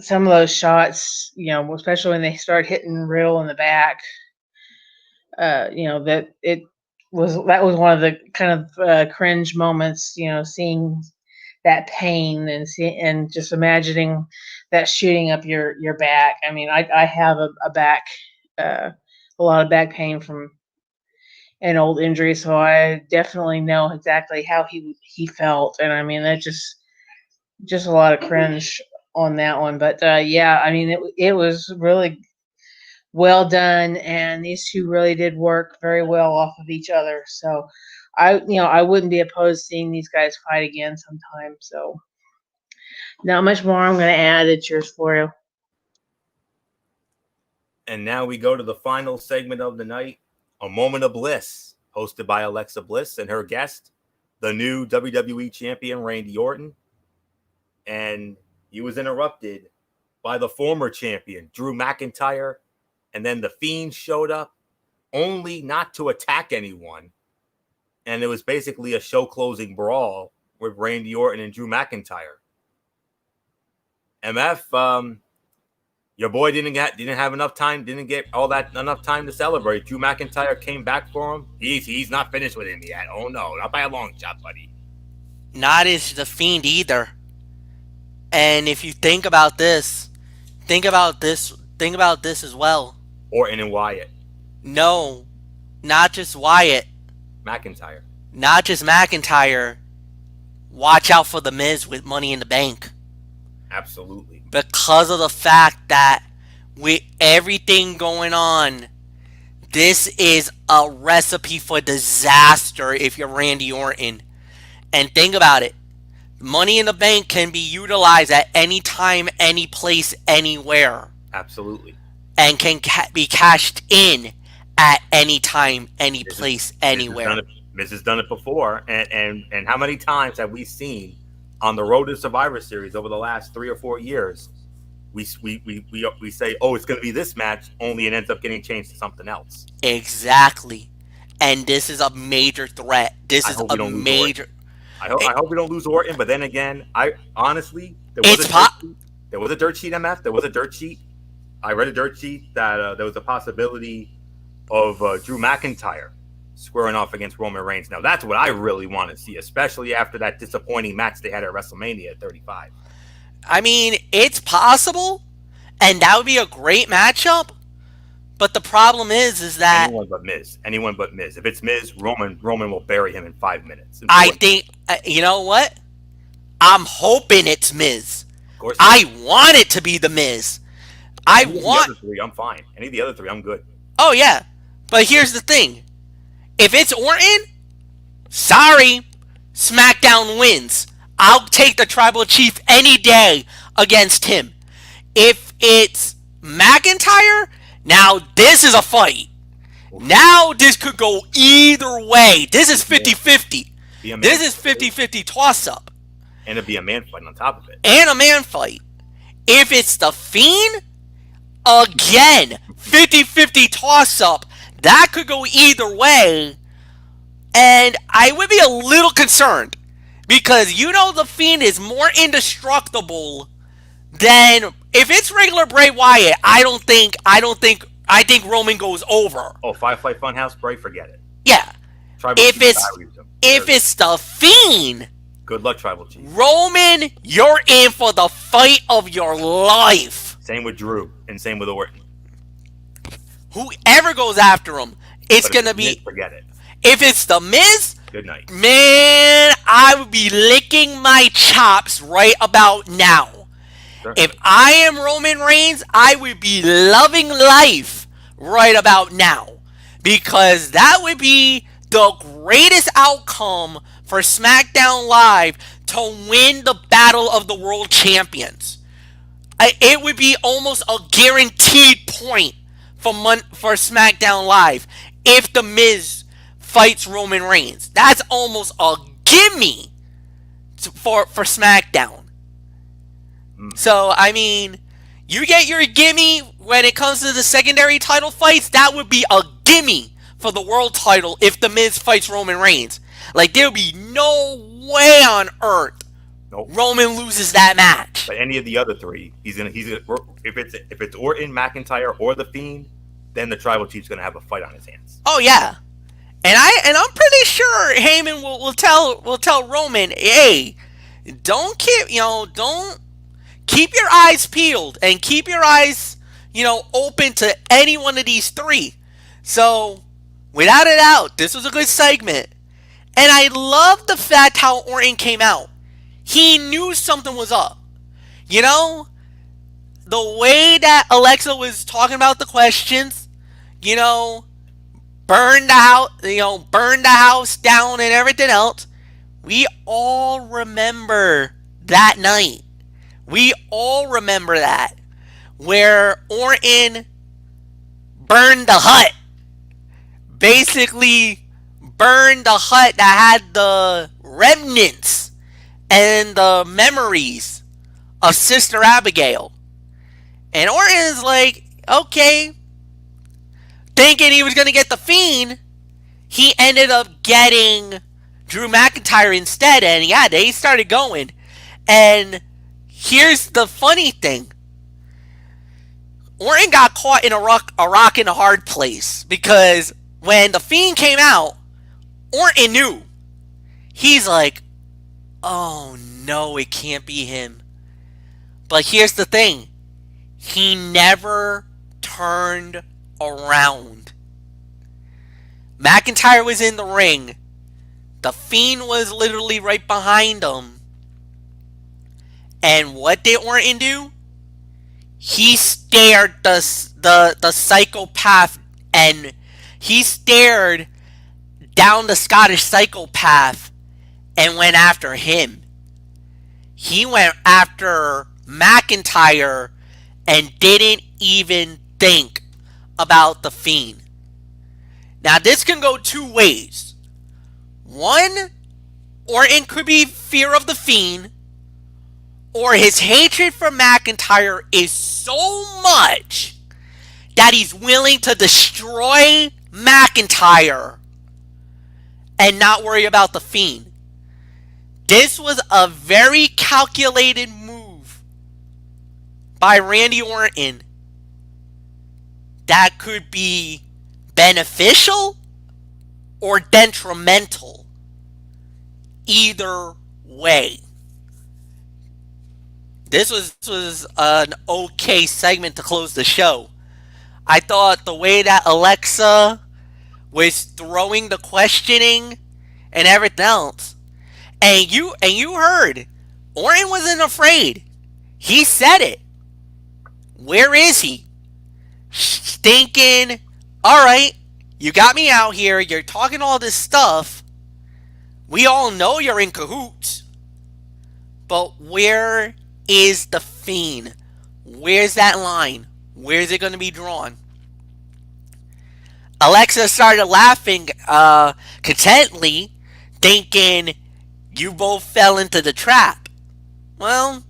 some of those shots, especially when they start hitting Riddle in the back, that was one of the kind of cringe moments, seeing that pain and just imagining that shooting up your back. I mean, I have a back, a lot of back pain from an old injury, so I definitely know exactly how he felt. And I mean, that just a lot of cringe on that one. But yeah, I mean, it was really well done, and these two really did work very well off of each other. So I wouldn't be opposed to seeing these guys fight again sometime. So not much more I'm going to add. It's yours, Florio. And now we go to the final segment of the night, A Moment of Bliss, hosted by Alexa Bliss and her guest, the new WWE champion, Randy Orton. And he was interrupted by the former champion, Drew McIntyre. And then the Fiend showed up, only not to attack anyone. And it was basically a show-closing brawl with Randy Orton and Drew McIntyre. MF, your boy didn't have enough time, didn't get enough time to celebrate. Drew McIntyre came back for him. He's not finished with him yet. Oh no, not by a long shot, buddy. Not is the Fiend either. And if you think about this as well. Orton and Wyatt. No, not just Wyatt. McIntyre. Not just McIntyre. Watch out for The Miz with Money in the Bank. Absolutely. Because of the fact that with everything going on, this is a recipe for disaster if you're Randy Orton. And think about it. Money in the Bank can be utilized at any time, any place, anywhere. Absolutely. And can be cashed in at any time, any place, anywhere. Miz has done it before. And how many times have we seen on the road to Survivor Series over the last 3 or 4 years, we say, oh, it's going to be this match, only it ends up getting changed to something else. Exactly. And this is a major threat. This is a major... I hope we don't lose Orton, but then again, I honestly, there was a dirt sheet, MF. There was a dirt sheet. I read a dirt sheet that there was a possibility of Drew McIntyre squaring off against Roman Reigns. Now, that's what I really want to see, especially after that disappointing match they had at WrestleMania at 35. I mean, it's possible, and that would be a great matchup. But the problem is that anyone but Miz. If it's Miz, Roman will bury him in 5 minutes. I think you know what? I'm hoping it's Miz. Of course, I want it to be the Miz. Any of the other three, I'm fine. Any of the other three, I'm good. Oh yeah, but here's the thing: if it's Orton, sorry, SmackDown wins. I'll take the Tribal Chief any day against him. If it's McIntyre. Now, this is a fight. Now, this could go either way. This is 50-50. This is 50-50 toss-up. And it'd be a man fight on top of it. And a man fight. If it's The Fiend, again, 50-50 toss-up. That could go either way. And I would be a little concerned. Because The Fiend is more indestructible than... If it's regular Bray Wyatt, I think Roman goes over. Oh, Firefly Funhouse, Bray, forget it. Yeah. If it's The Fiend, good luck, Tribal Chief. Roman, you're in for the fight of your life. Same with Drew, and same with Orton. Whoever goes after him, it's gonna be. Miz, forget it. If it's the Miz, good night. Man, I would be licking my chops right about now. If I am Roman Reigns, I would be loving life right about now. Because that would be the greatest outcome for SmackDown Live to win the Battle of the World Champions. It would be almost a guaranteed point for SmackDown Live if The Miz fights Roman Reigns. That's almost a gimme for SmackDown. So, I mean, you get your gimme when it comes to the secondary title fights. That would be a gimme for the world title if The Miz fights Roman Reigns. Like, there would be no way on earth Roman loses that match. But any of the other three, if it's Orton, McIntyre, or The Fiend, then the Tribal Chief's gonna have a fight on his hands. Oh yeah, and I'm pretty sure Heyman will tell Roman, hey, don't keep your eyes peeled and keep your eyes, open to any one of these three. So, without a doubt, this was a good segment. And I love the fact how Orton came out. He knew something was up. The way that Alexa was talking about the questions, burn the house down and everything else. We all remember that night. We all remember that. Where Orton burned the hut. Basically burned the hut that had the remnants and the memories of Sister Abigail. And Orton's like, okay. Thinking he was going to get The Fiend, he ended up getting Drew McIntyre instead. And yeah, they started going. And here's the funny thing. Orton got caught in a rock in a hard place. Because when The Fiend came out, Orton knew. He's like, oh no, it can't be him. But here's the thing. He never turned around. McIntyre was in the ring. The Fiend was literally right behind him. And what did Orton do? He stared the psychopath, and he stared down the Scottish psychopath and went after him. He went after McIntyre and didn't even think about The Fiend. Now, this can go two ways. One, Orton could be fear of The Fiend, or his hatred for McIntyre is so much that he's willing to destroy McIntyre and not worry about The Fiend. This was a very calculated move by Randy Orton that could be beneficial or detrimental. Either way. This was an okay segment to close the show. I thought the way that Alexa was throwing the questioning and everything else, and you heard, Orton wasn't afraid. He said it. Where is he? Thinking, all right, you got me out here. You're talking all this stuff. We all know you're in cahoots. But where is The Fiend? Where's that line? Where's it going to be drawn? Alexa started laughing contently, thinking you both fell into the trap. Well,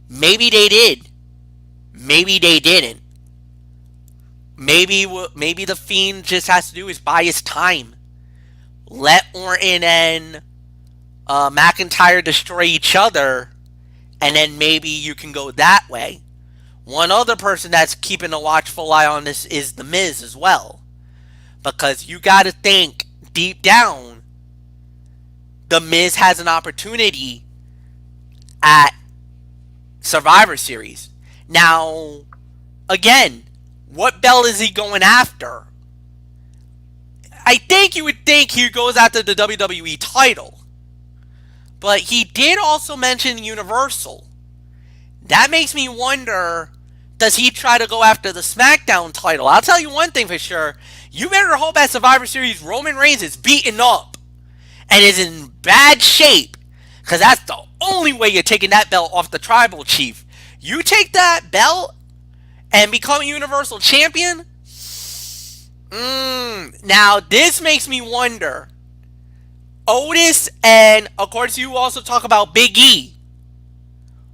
maybe they did. Maybe they didn't. Maybe The Fiend just has to do is buy his time. Let Orton and McIntyre destroy each other, and then maybe you can go that way. One other person that's keeping a watchful eye on this is The Miz as well. Because you got to think deep down, The Miz has an opportunity at Survivor Series. Now, again, what belt is he going after? I think you would think he goes after the WWE title. But he did also mention Universal. That makes me wonder, does he try to go after the SmackDown title? I'll tell you one thing for sure. You better hope at Survivor Series Roman Reigns is beaten up and is in bad shape. Because that's the only way you're taking that belt off the Tribal Chief. You take that belt and become Universal Champion? Now, this makes me wonder. Otis and, of course, you also talk about Big E.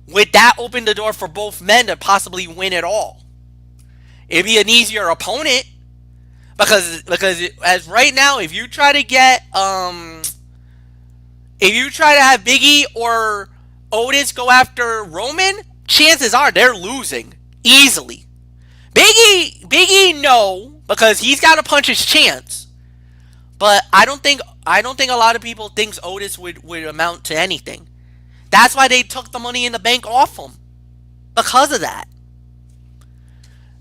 Would that open the door for both men to possibly win it all? It'd be an easier opponent. Because as right now, if you try to have Big E or Otis go after Roman, chances are they're losing easily. Big E, no, because he's got to punch his chance. But I don't think a lot of people thinks Otis would amount to anything. That's why they took the Money in the Bank off him. Because of that.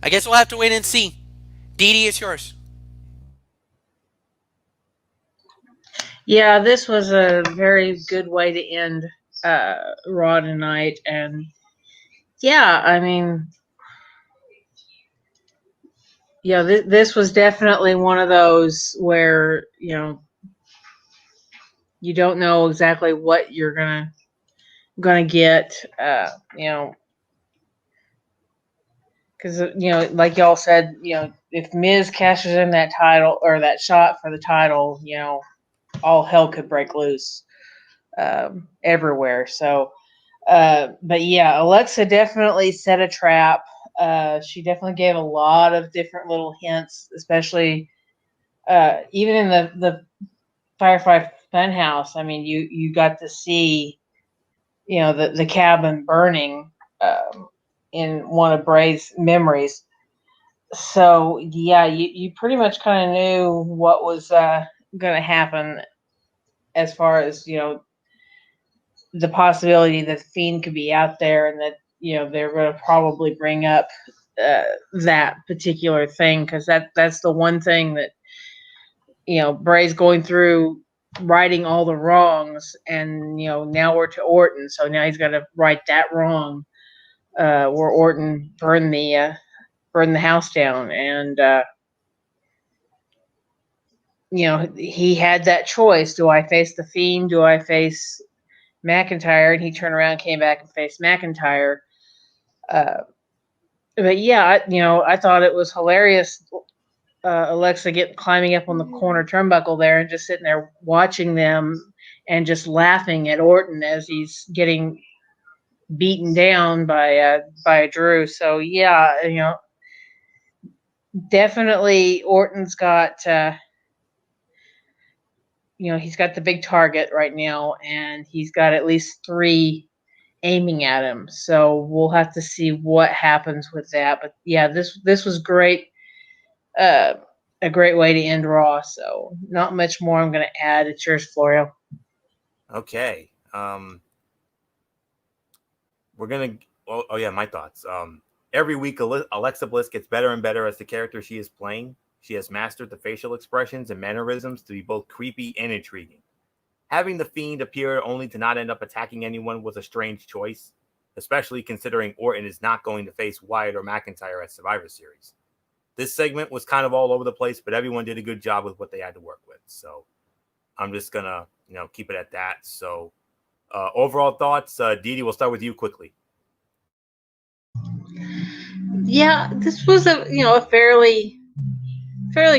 I guess we'll have to wait and see. Dee, it's yours. Yeah, this was a very good way to end Raw tonight. And yeah, I mean, yeah, this was definitely one of those where, you know, you don't know exactly what you're gonna get, you know, because, you know, like y'all said, you know, if Miz cashes in that title or that shot for the title, you know, all hell could break loose everywhere. So, but yeah, Alexa definitely set a trap. She definitely gave a lot of different little hints, especially even in the Firefly Funhouse. I mean, you got to see, you know, the cabin burning in one of Bray's memories. So yeah, you pretty much kind of knew what was going to happen as far as, you know, the possibility that the Fiend could be out there and that, you know, they're going to probably bring up that particular thing, because that's the one thing that, you know, Bray's going through righting all the wrongs, and, you know, now we're to Orton, so now he's got to right that wrong where Orton burned the house down. And he had that choice. Do I face The Fiend? Do I face McIntyre? And he turned around, came back, and faced McIntyre. But yeah, I thought it was hilarious. Alexa climbing up on the corner turnbuckle there and just sitting there watching them and just laughing at Orton as he's getting beaten down by Drew. So yeah, definitely Orton's got he's got the big target right now, and he's got at least 3 aiming at him. So we'll have to see what happens with that. But yeah, this was great. A great way to end Raw. So not much more I'm going to add. It's yours, Florio. Okay. We're gonna. Oh yeah, my thoughts. Every week, Alexa Bliss gets better and better as the character she is playing. She has mastered the facial expressions and mannerisms to be both creepy and intriguing. Having The Fiend appear only to not end up attacking anyone was a strange choice, especially considering Orton is not going to face Wyatt or McIntyre at Survivor Series. This segment was kind of all over the place, but everyone did a good job with what they had to work with. So I'm just going to, keep it at that. So overall thoughts, Didi, we'll start with you quickly. Yeah, this was a fairly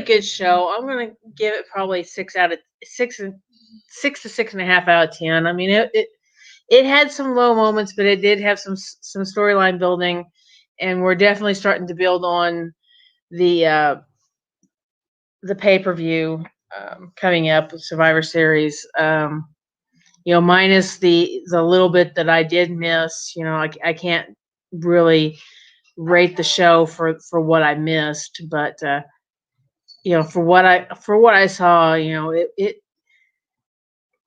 good show. I'm gonna give it probably 6 to 6.5 out of 10. I mean, it had some low moments, but it did have some storyline building, and we're definitely starting to build on the pay-per-view coming up with Survivor Series. Minus the little bit that I did miss. I can't really rate the show for what I missed, but for what I saw, it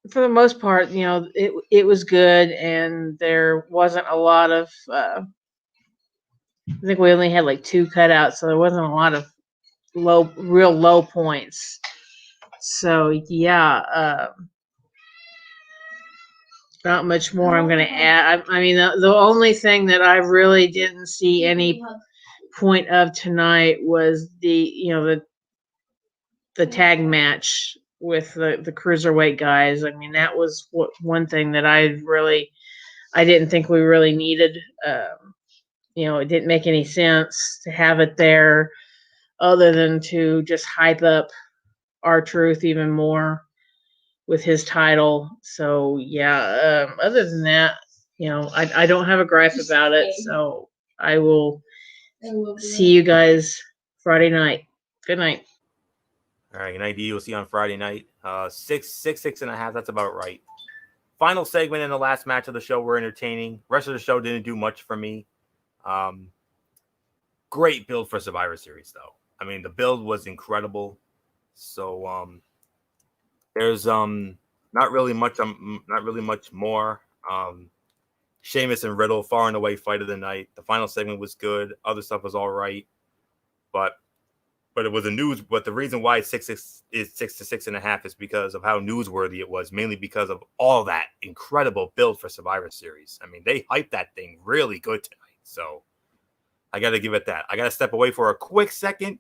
for the most part, it was good, and there wasn't a lot of. I think we only had like 2 cutouts, so there wasn't a lot of real low points. So yeah, not much more I'm going to add. I mean, the only thing that I really didn't see any point of tonight was the tag match with the cruiserweight guys. I mean, that was one thing that I didn't think we really needed. It didn't make any sense to have it there other than to just hype up R-Truth even more with his title. So yeah, other than that, I don't have a gripe about it. So I will see you guys Friday night. Good night. All right, good night, Didi. We'll see you on Friday night. 6.5. That's about right. Final segment in the last match of the show were entertaining. Rest of the show didn't do much for me. Great build for Survivor Series, though. I mean, the build was incredible. So there's not really much more. Sheamus and Riddle, far and away fight of the night. The final segment was good. Other stuff was all right, but it was a news. But the reason why it's 6 to 6.5 is because of how newsworthy it was, mainly because of all that incredible build for Survivor Series. I mean, they hyped that thing really good tonight. So I got to give it that. I got to step away for a quick second.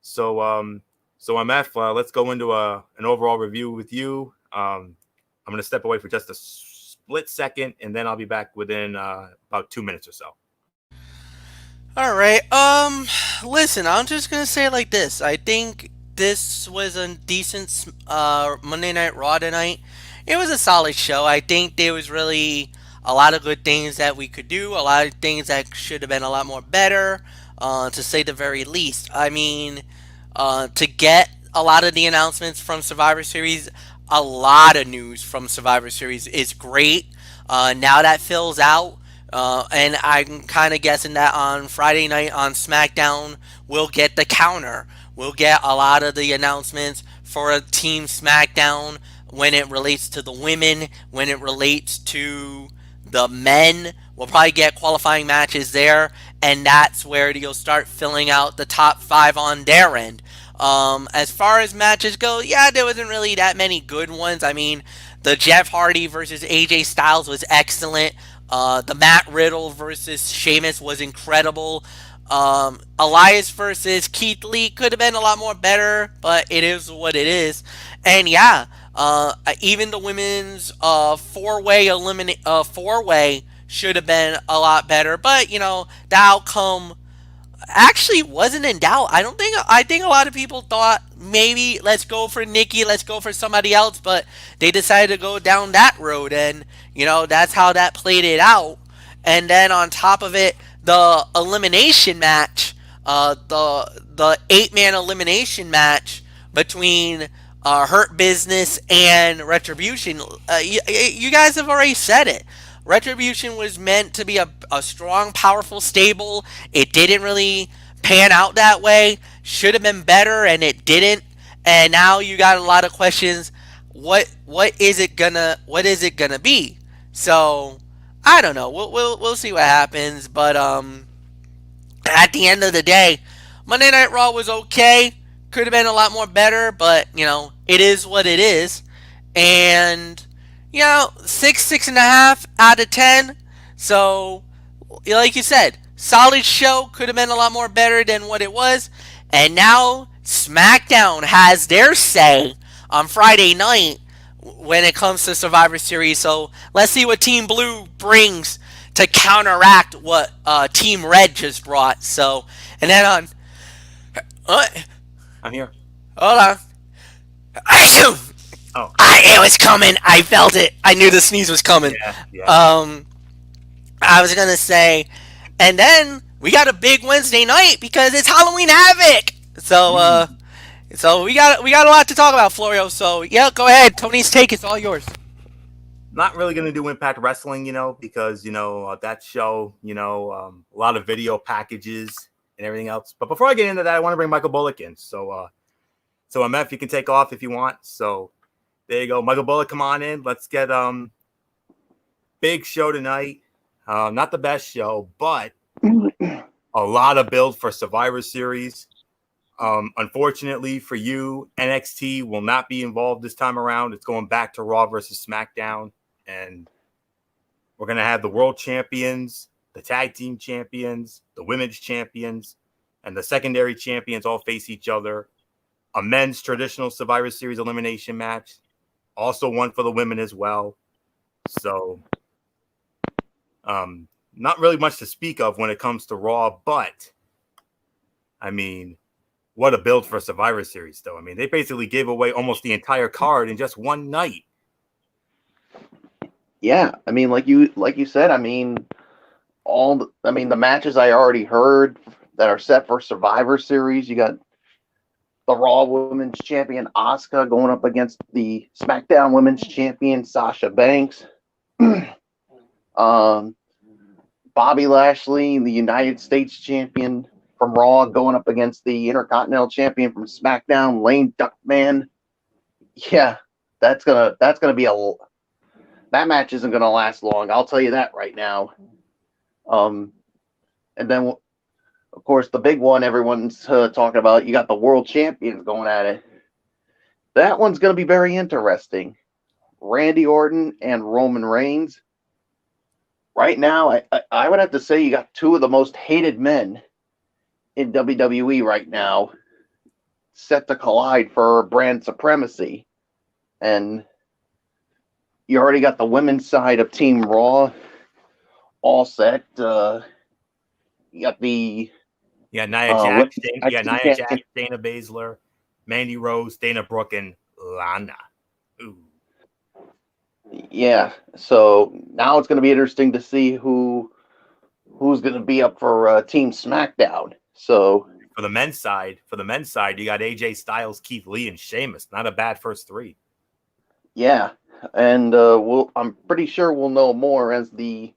So MF, let's go into an overall review with you. I'm going to step away for just a split second, and then I'll be back within about 2 minutes or so. All right. Listen, I'm just gonna say it like this. I think this was a decent Monday Night Raw tonight. It was a solid show. I think there was really a lot of good things that we could do. A lot of things that should have been a lot more better, to say the very least. I mean, to get a lot of the announcements from Survivor Series, a lot of news from Survivor Series is great. Now that fills out. And I'm kind of guessing that on Friday night on SmackDown, we'll get the counter. We'll get a lot of the announcements for a Team SmackDown when it relates to the women, when it relates to the men. We'll probably get qualifying matches there, and that's where you'll start filling out the top 5 on their end. As far as matches go, yeah, there wasn't really that many good ones. I mean, the Jeff Hardy versus AJ Styles was excellent. The Matt Riddle versus Sheamus was incredible. Elias versus Keith Lee could have been a lot more better, but it is what it is. And yeah, even the women's four-way should have been a lot better. But you know, the outcome actually wasn't in doubt. I think a lot of people thought maybe let's go for Nikki, let's go for somebody else, but they decided to go down that road, and you know that's how that played it out. And then on top of it, the elimination match, the 8-man elimination match between Hurt Business and Retribution. You guys have already said it. Retribution was meant to be a strong, powerful stable. It didn't really pan out that way. Should have been better, and it didn't. And now you got a lot of questions. What is it gonna be? So I don't know. We'll see what happens. But at the end of the day, Monday Night Raw was okay. Could have been a lot more better, but you know it is what it is. And you know, 6.5 out of 10. So, like you said, solid show. Could have been a lot more better than what it was. And now SmackDown has their say on Friday night when it comes to Survivor Series. So let's see what Team Blue brings to counteract what Team Red just brought. So, and then on, I'm here. hold on. Oh, It was coming. I felt it. I knew the sneeze was coming. yeah. I was gonna say, and then we got a big Wednesday night because it's Halloween Havoc. So, so we got a lot to talk about, Florio. So yeah, go ahead. Tony's take is all yours. Not really going to do Impact Wrestling, you know, because, you know, that show, you know, a lot of video packages and everything else. But before I get into that, I want to bring Michael Bullock in. So MF, you can take off if you want. So there you go. Michael Bullock, come on in. Let's get big show tonight. Not the best show, but a lot of build for Survivor Series. Unfortunately for you, NXT will not be involved this time around. It's going back to Raw versus SmackDown. And we're going to have the world champions, the tag team champions, the women's champions, and the secondary champions all face each other. A men's traditional Survivor Series elimination match. Also one for the women as well. So, not really much to speak of when it comes to Raw, but, I mean, what a build for a Survivor Series, though. I mean, they basically gave away almost the entire card in just one night. Yeah, I mean, like you said, I mean, the matches I already heard that are set for Survivor Series. You got the Raw Women's Champion Asuka going up against the SmackDown Women's Champion Sasha Banks. Bobby Lashley, the United States Champion from Raw, going up against the Intercontinental Champion from SmackDown, Lane Duckman. Yeah, that's gonna be that match isn't gonna last long. I'll tell you that right now. And then, of course, the big one everyone's talking about. You got the world champions going at it. That one's gonna be very interesting. Randy Orton and Roman Reigns. Right now, I would have to say you got two of the most hated men in WWE right now set to collide for brand supremacy. And you already got the women's side of Team Raw all set. You got the You got Nia Jax, Dana Baszler, Mandy Rose, Dana Brooke, and Lana. Ooh. Yeah, so now it's going to be interesting to see who's going to be up for Team SmackDown. So for the men's side, you got AJ Styles, Keith Lee, and Sheamus. Not a bad first three. Yeah, and I'm pretty sure we'll know more as the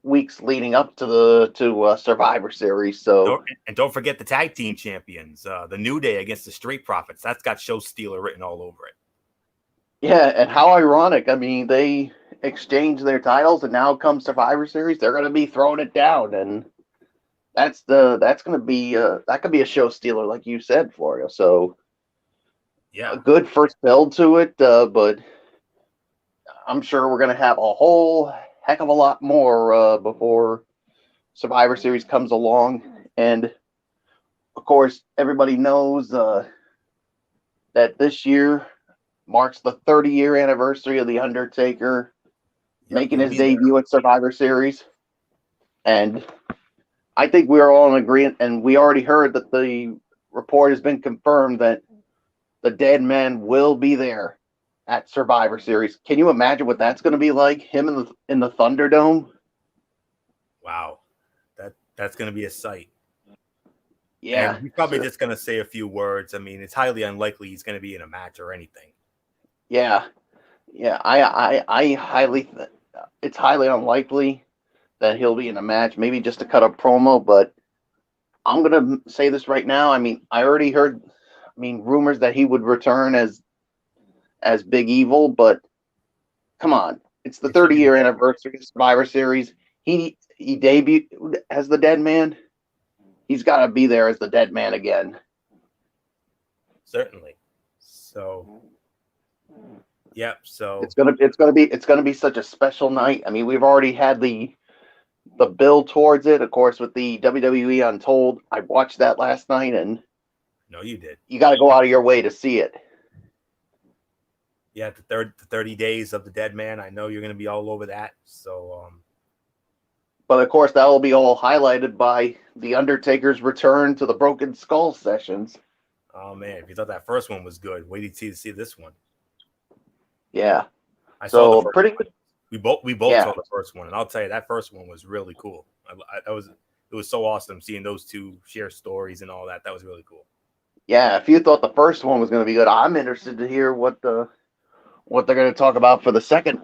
weeks leading up to Survivor Series. So don't forget the tag team champions, the New Day against the Street Profits. That's got Show Stealer written all over it. Yeah, and how ironic. I mean, they exchanged their titles, and now comes Survivor Series, they're going to be throwing it down, and that's going to be that could be a show stealer, like you said, Florio. So yeah, a good first build to it, but I'm sure we're going to have a whole heck of a lot more before Survivor Series comes along. And of course, everybody knows that this year marks the 30-year anniversary of The Undertaker making he'll his be there. debut at Survivor Series. And I think we are all in agreement, and we already heard that the report has been confirmed that the Dead Man will be there at Survivor Series. Can you imagine what that's going to be like? Him in the Thunderdome? Wow, that's going to be a sight. Yeah, and he's probably just going to say a few words. I mean, it's highly unlikely he's going to be in a match or anything. yeah. I highly, it's highly unlikely that he'll be in a match. Maybe just to cut a promo, but I'm gonna say this right now. I mean, I already heard, rumors that he would return as Big Evil, but come on, it's the It should be 30-year the Dead anniversary of Survivor Series. He debuted as the Dead Man. He's got to be there as the Dead Man again. Certainly. So, yep. So It's gonna be such a special night. I mean, we've already had the build towards it, of course, with the WWE Untold. I watched that last night, and no, you did. you got to go out of your way to see it. Yeah, the 30 days of the Dead Man. I know you're going to be all over that. So, But of course, that will be all highlighted by the Undertaker's return to the Broken Skull sessions. oh man, if you thought that first one was good, wait till you see this one. Yeah. I So, saw the first pretty one. We both Yeah. saw the first one, and I'll tell you that first one was really cool. It was so awesome seeing those two share stories and all that. That was really cool. Yeah, if you thought the first one was going to be good, I'm interested to hear what they're going to talk about for the second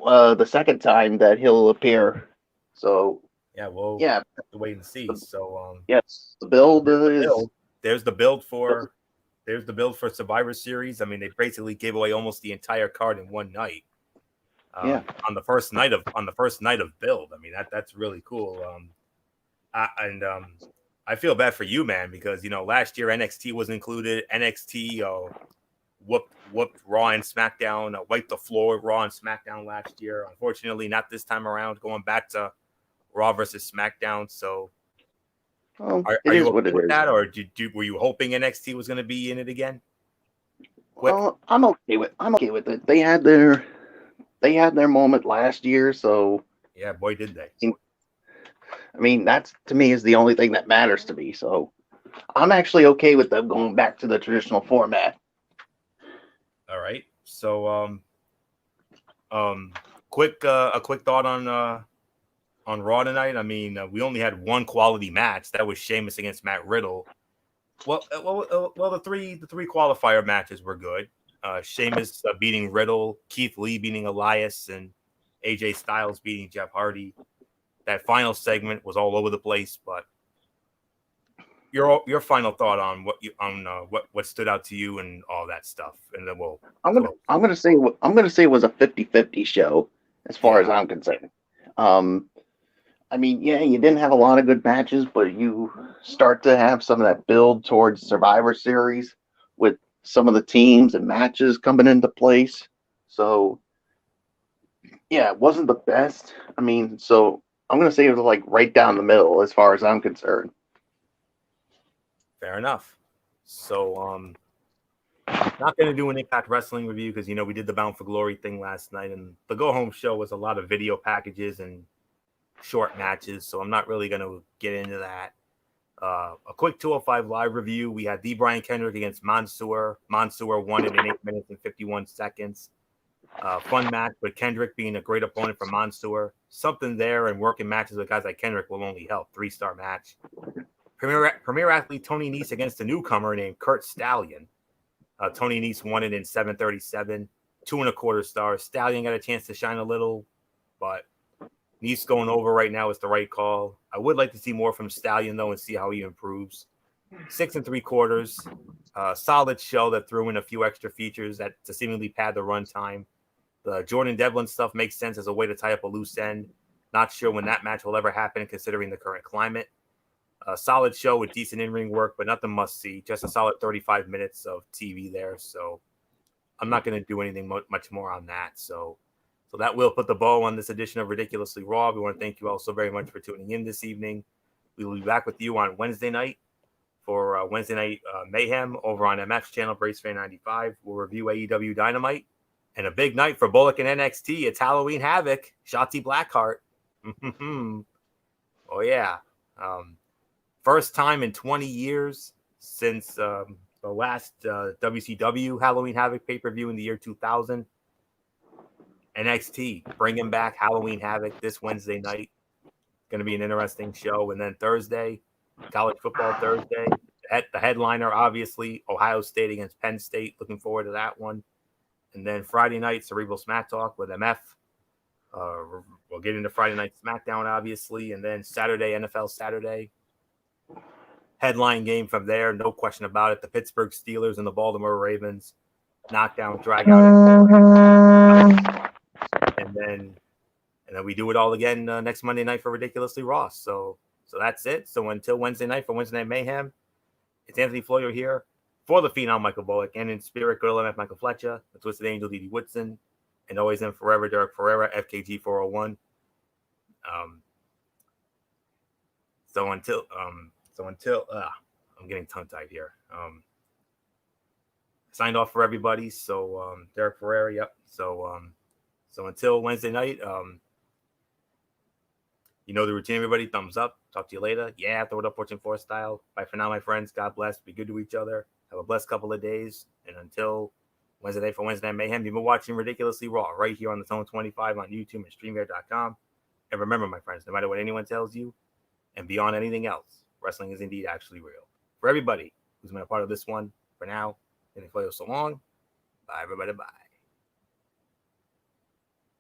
time that he'll appear. So, Yeah, well, yeah, have to wait and see. So, yes, the build there's the build for Survivor Series. I mean, they basically gave away almost the entire card in one night. Yeah. On the first night of build. I mean, that's really cool. I feel bad for you, man, because last year NXT was included. NXT whooped Raw and SmackDown, wiped the floor with Raw and SmackDown last year. Unfortunately, not this time around. Going back to Raw versus SmackDown. So, well, are it you is what okay it with is. that, or were you hoping NXT was going to be in it again? Well, I'm okay with it. They had their moment last year, so Yeah, boy, did they. I mean, that's to me is the only thing that matters to me. So I'm actually okay with them going back to the traditional format. All right. So, a quick thought on Raw tonight. I mean, we only had one quality match. That was Sheamus against Matt Riddle. Well, the three qualifier matches were good. Sheamus beating Riddle, Keith Lee beating Elias, and AJ Styles beating Jeff Hardy. That final segment was all over the place, but your final thought on what stood out to you and all that stuff, and then I'm gonna say it was a 50-50 show as far as I'm concerned. I mean, yeah, you didn't have a lot of good matches, but you start to have some of that build towards Survivor Series with some of the teams and matches coming into place. So, yeah, it wasn't the best. I mean, so I'm going to say it was like right down the middle as far as I'm concerned. Fair enough. So, not going to do an Impact Wrestling review because, we did the Bound for Glory thing last night, and the go-home show was a lot of video packages and short matches, so I'm not really going to get into that. A quick 205 Live review. We had D. Brian Kendrick against Mansoor. Mansoor won it in 8 minutes and 51 seconds. Fun match, but Kendrick being a great opponent for Mansoor. Something there, and working matches with guys like Kendrick will only help. 3-star match. Premier athlete Tony Nese against a newcomer named Kurt Stallion. Tony Nese won it in 7:37, 2.25 stars. Stallion got a chance to shine a little, but Nese going over right now is the right call. I would like to see more from Stallion, though, and see how he improves. 6 3/4. Solid show that threw in a few extra features to seemingly pad the runtime. The Jordan Devlin stuff makes sense as a way to tie up a loose end. Not sure when that match will ever happen, considering the current climate. A solid show with decent in-ring work, but nothing must-see. Just a solid 35 minutes of TV there. So I'm not going to do anything much more on that. So that will put the bow on this edition of Ridiculously Raw. We want to thank you all so very much for tuning in this evening. We will be back with you on Wednesday night for Wednesday Night Mayhem over on MF's channel, Brace Fan 95. We'll review AEW Dynamite. And a big night for Bullock and NXT. It's Halloween Havoc. Shotzi Blackheart. Oh, yeah. First time in 20 years since the last WCW Halloween Havoc pay-per-view in the year 2000. NXT bringing back Halloween Havoc this Wednesday night. Going to be an interesting show. And then Thursday, College Football Thursday. The headliner, obviously, Ohio State against Penn State. Looking forward to that one. And then Friday night, Cerebral Smack Talk with MF. We'll get into Friday Night SmackDown, obviously. And then Saturday, NFL Saturday. Headline game from there, no question about it. The Pittsburgh Steelers and the Baltimore Ravens. Knockdown, drag out. And then we do it all again next Monday night for Ridiculously Ross. So that's it. So until Wednesday night for Wednesday Night Mayhem, it's Anthony Floyer here for the Phenom Michael Bullock, and in spirit, Girl MF Michael Fletcher, the Twisted Angel Didi Woodson, and always and forever Derek Ferreira, FKG 401. So until I'm getting tongue tied here. Signed off for everybody. So Derek Ferreira, yep. So until Wednesday night, you know the routine, everybody. Thumbs up. Talk to you later. Yeah, throw it up, Fortune 4 style. Bye for now, my friends. God bless. Be good to each other. Have a blessed couple of days. And until Wednesday night for Wednesday Night Mayhem, you've been watching Ridiculously Raw right here on the Zone 25 on YouTube and StreamYard.com. And remember, my friends, no matter what anyone tells you, and beyond anything else, wrestling is indeed actually real. For everybody who's been a part of this one, for now, Anthony Floyer so long. Bye, everybody. Bye.